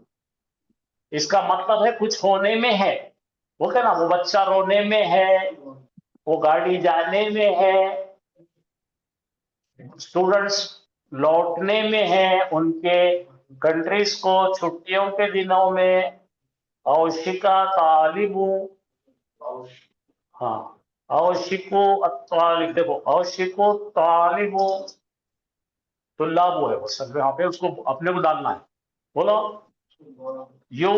इसका मतलब है कुछ होने में है। बोलते ना वो बच्चा रोने में है, वो गाड़ी जाने में है, स्टूडेंट्स लौटने में है उनके कंट्रीज को छुट्टियों के दिनों में। औशिका तालिबु। हाँ औशिको तालिब, देखो औशिको तालिबु तुल्लाबु है, सब यहाँ पे उसको अपने को डालना है। बोलो यू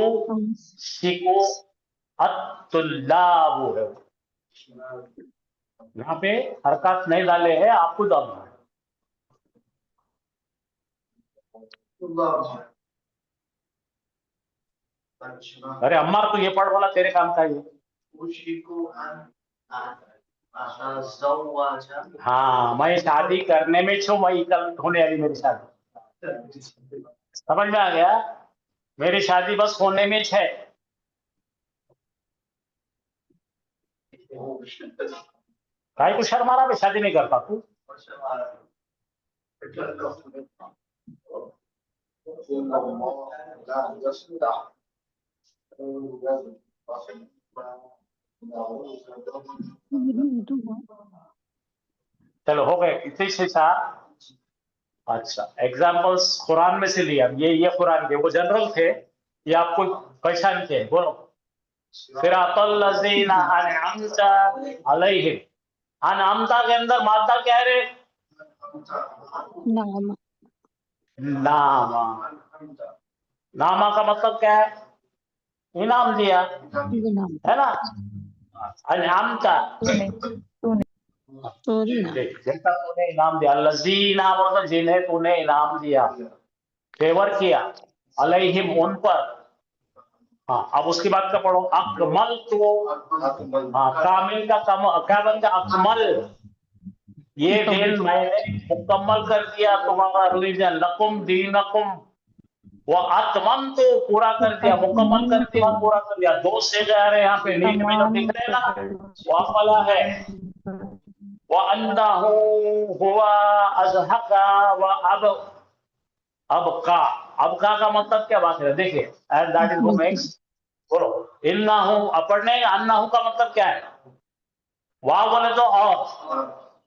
शिको अत्तुल्लाबु है, यहाँ पे हरकत नहीं डाले हैं, आपको डालना है। अरे अम्मार तो ये पढ़ बोला, तेरे काम का ये। हाँ मैं शादी करने में छू, वही कल होने वाली मेरी शादी। समझ में आ गया? मेरी शादी बस होने में है। काहे को शर्म आ रहा? मैं शादी नहीं करता तू। चलो हो गए इतने से 4। अच्छा, एग्जाम्पल्स कुरान में से लिया, ये कुरान के वो जनरल थे, ये आपको पहचान के बोलो। सिरातल लज़ीना अनअमता अलैहिम, अनअमता के अंदर मादा क्या है रे? नाम नामा। नामा का मतलब क्या है? इनाम दिया, नाम है ना? अनअमता सॉरी ना देख, जैसा तूने इनाम दिया, लज़ीना मतलब जिन्हें तूने इनाम दिया, फेवर किया, अलैहिम उन पर। हाँ, अब उसके बाद का पढ़ो, अकमल तो, हाँ कामिल का कम क्या बनता? अकमल, ये दिन मैंने मुकम्मल कर दिया तुम्हारा रिलीजन, लकुम दीनकुम, वो अतमम तो पूरा कर दिया, मुकम्मल कर दिया, पूरा कर दिया। 2 से जा रहे हैं यहाँ पे, नीचे में जब दिख रहे हैं ना, वाफला है, वो अन्नहु हुआ अज़हका व अब का मतलब क्या बात है? देखिए, एंड दैट इज वो मेक्स, बोलो इन्नहु, अपने अन्नहु का मतलब क्या है? वाह बोले तो और,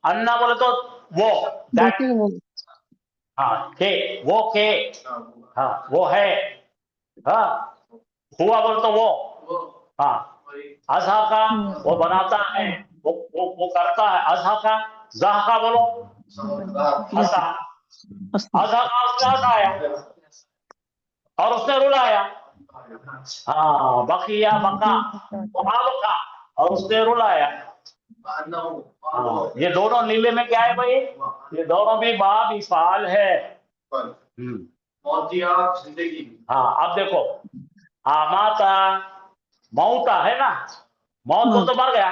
अन्ना बोले तो वो, दैट, दूसरे वो हाँ के, वो के, हाँ वो है, हाँ हुआ बोले तो वो, हाँ अज़हा का वो बनाता है, वो करता है, अज़हा का, ज़हा का बोलो हंसा, अज़हा का उसने हंसाया और उसने रुलाया, हाँ बकिया बका, वो बका और उसने रुलाया। हाँ, ये दोनों नीले में क्या है भाई? ये दोनों भी बाब इफाल है। हाँ, अब देखो, आमाता मौता है ना, मौत को तो मर गया,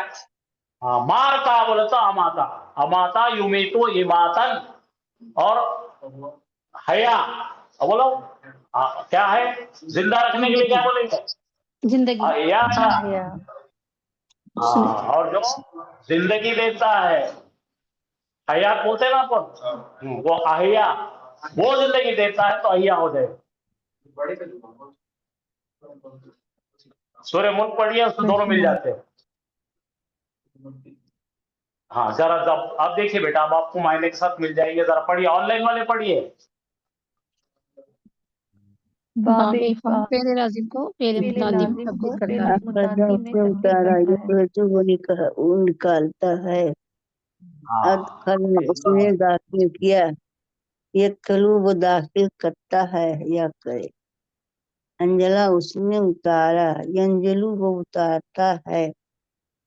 हाँ मारता बोले तो अमाता, अमाता युमीतु इमातन, और हया बोलो, क्या है? जिंदा रखने के लिए क्या बोलेंगे? जिंदगी हया। और जो जिंदगी देता है, हयात बोलते ना अपन, वो अहिया, वो जिंदगी देता है तो अहिया हो जाए। सूर्य मुल्क पढ़िए, उसमें दोनों मिल जाते हैं। हाँ जरा अब देखिए बेटा, अब आपको मायने के साथ मिल जाएंगे, जरा पढ़िए, ऑनलाइन वाले पढ़िए। बाबे पेरे लाजिम को पेरे मुतादिम तब्दील करता है। अदम से उतारा, ये जो वो वो निकालता है। अदखल में उसने दाखिल किया, ये खलू वो दाखिल करता है या करे। अंजला उसने उतारा, यंजलू वो उतारता है,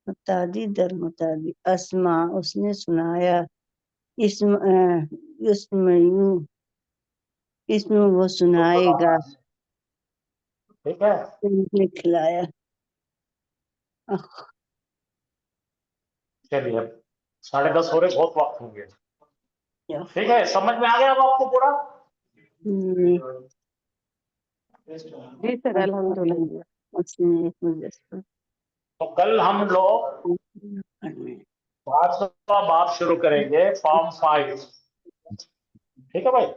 मुतादी दर मुतादी। अस्मा उसने सुनाया, इसमें वो सुनाएगा, ठीक है, उसने खिलाया। चलिए अब 10:30 हो रहे, बहुत वक्त हो गया। ठीक है, समझ में आ गया अब आपको पूरा? जी सर, अल्हम्दुलिल्लाह। तो कल हम लोग 5वां बाब शुरू करेंगे, फॉर्म 5। ठीक है भाई,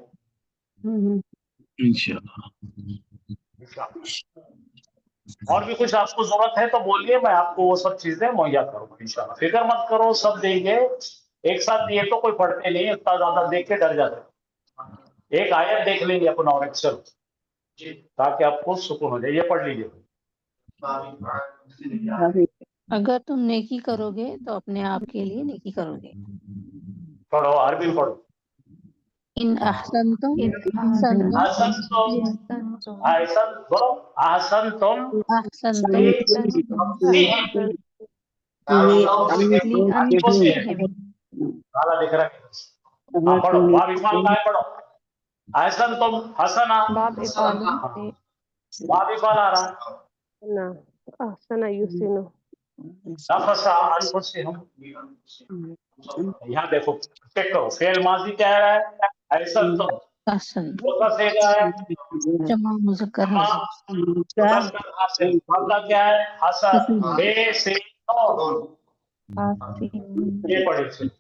इंशाल्लाह। और भी कुछ आपको जरूरत है तो बोलिए, मैं आपको वो सब चीजें मुहैया करूंगा इंशाल्लाह, फिक्र मत करो, सब देंगे एक साथ। ये तो कोई पढ़ते नहीं, इतना ज्यादा देख के डर जाते। एक आयत देख लेंगे अपन और एक्चुअल, ताकि आपको सुकून हो जाए। ये पढ़ लीजिए। अगर तुम नेकी करोगे तो अपने आप के लिए नेकी करोगे। पढ़ो, अरबी में पढ़ो। इन अहसनतुम अहसनतुम ahsan बोलो, ahsantum अहसनतुम काला दिख रहा है। हाँ पढ़ो, बाब इफाल का है, पढ़ो। ahsantum हसना, बाब इफाल बाब इफाल आ रहा है। ना, ahsana yusinu। नफसा अनफुसिहुम, यहाँ देखो, चेक करो, फेल माजी क्या है? ahsantum, अहसन होता से क्या है? जमा मुज़क्कर हाज़िर मुज़क्कर हासिल, मादा क्या है? हसन, बे से नून। ये पढ़ी थी।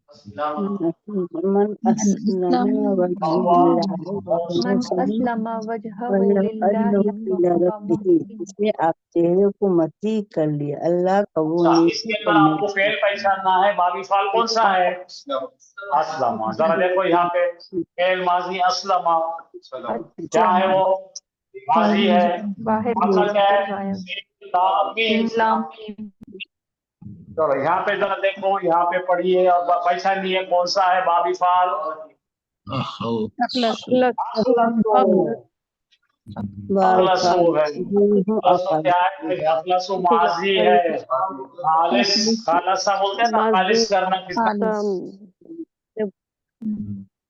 من أسلم وجهه لله من اسلم وجهه للہ ربه اس میں آپ چہرے کو مسیح کر لیا اللہ کا وہ اچھا، اس نیکی کے اندر آپ کو کرنے فعل پہچاننا ہے، بابی فعل کون سا ہے؟ اسلم. ذرا دیکھو یہاں پہ فعل ماضی اسلم کیا ہے؟ وہ ماضی ہے. باہر مطلب کیا ہے؟ غائب. میم لام چلو یہاں پہ ذرا دیکھو، یہاں پہ پڑھیے اور پہچانیے کون سا ہے بابی فعل. اخلصو ہے. اخلصو کیا ہے؟ اخلصو ماضی ہے. خالص خالصہ بولتے ہیں نا، خالص کرنا کس کا.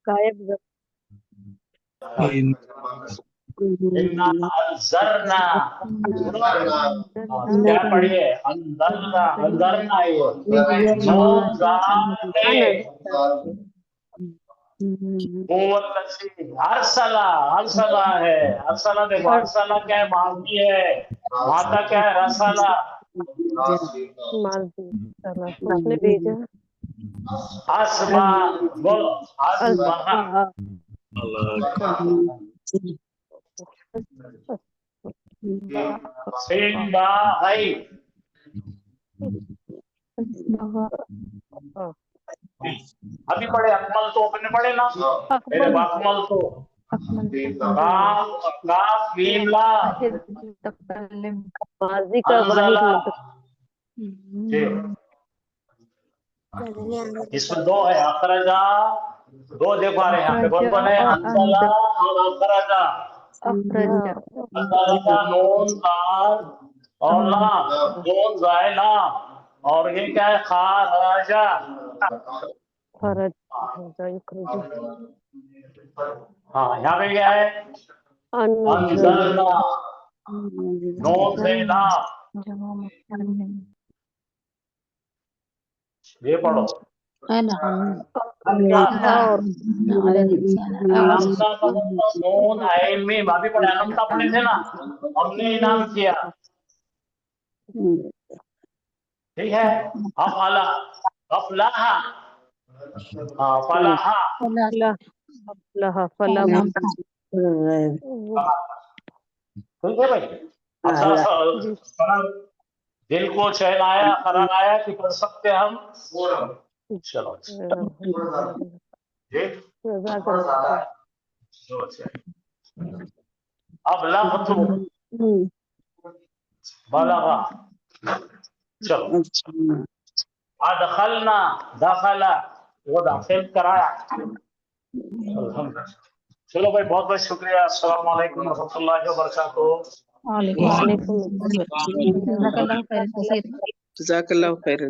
غائب انا انذرنا کیا پڑھیے؟ انذرنا انذرنا نون ذات ارسلہ ارسلہ ہے. ارسلہ دیکھو، ارسلہ کیا ہے؟ ماضی ہے. ماتا کیا ہے؟ رسلہ. ماضی اس نے بھیجا اسما بولو اسما. سنبا ہے. ابھی پڑھے اکمل تو اپنے پڑھے نا میرے باکمل تو کاف کاف میم لا ماضی کا واحد انزلہ. متکلم جی اس میں دو ہے، اخرجا دو دیکھو آ رہے ہیں یہاں پہ. کون کون ہے؟ انزلہ اور اخرجا. انزلہ نون زال اور لام، نون زائے لام. اور یہ کیا ہے؟ خارجا. خرج ہاں یہاں پہ کیا ہے؟ انزلنا نون سے لام. یہ پڑھو. نون عین میم. ابھی پڑھے انمتا پڑھے تھے نا، ہم نے انعام کیا. ٹھیک ہے. افعلا افلاحا ہاں فلاحا. فلا ٹھیک ہے بھائی. اچھا دل کو چین آیا، قرار آیا کہ کر سکتے ہم. چلو جی اب لغت بلغا. چلو ادخلنا داخلہ وہ داخل کرایا. الحمدللہ. چلو بھائی بہت بہت شکریہ. السلام علیکم ورحمۃ اللہ وبرکاتہ. وعلیکم السلام. جزاک اللہ خیر. جزاک اللہ خیر.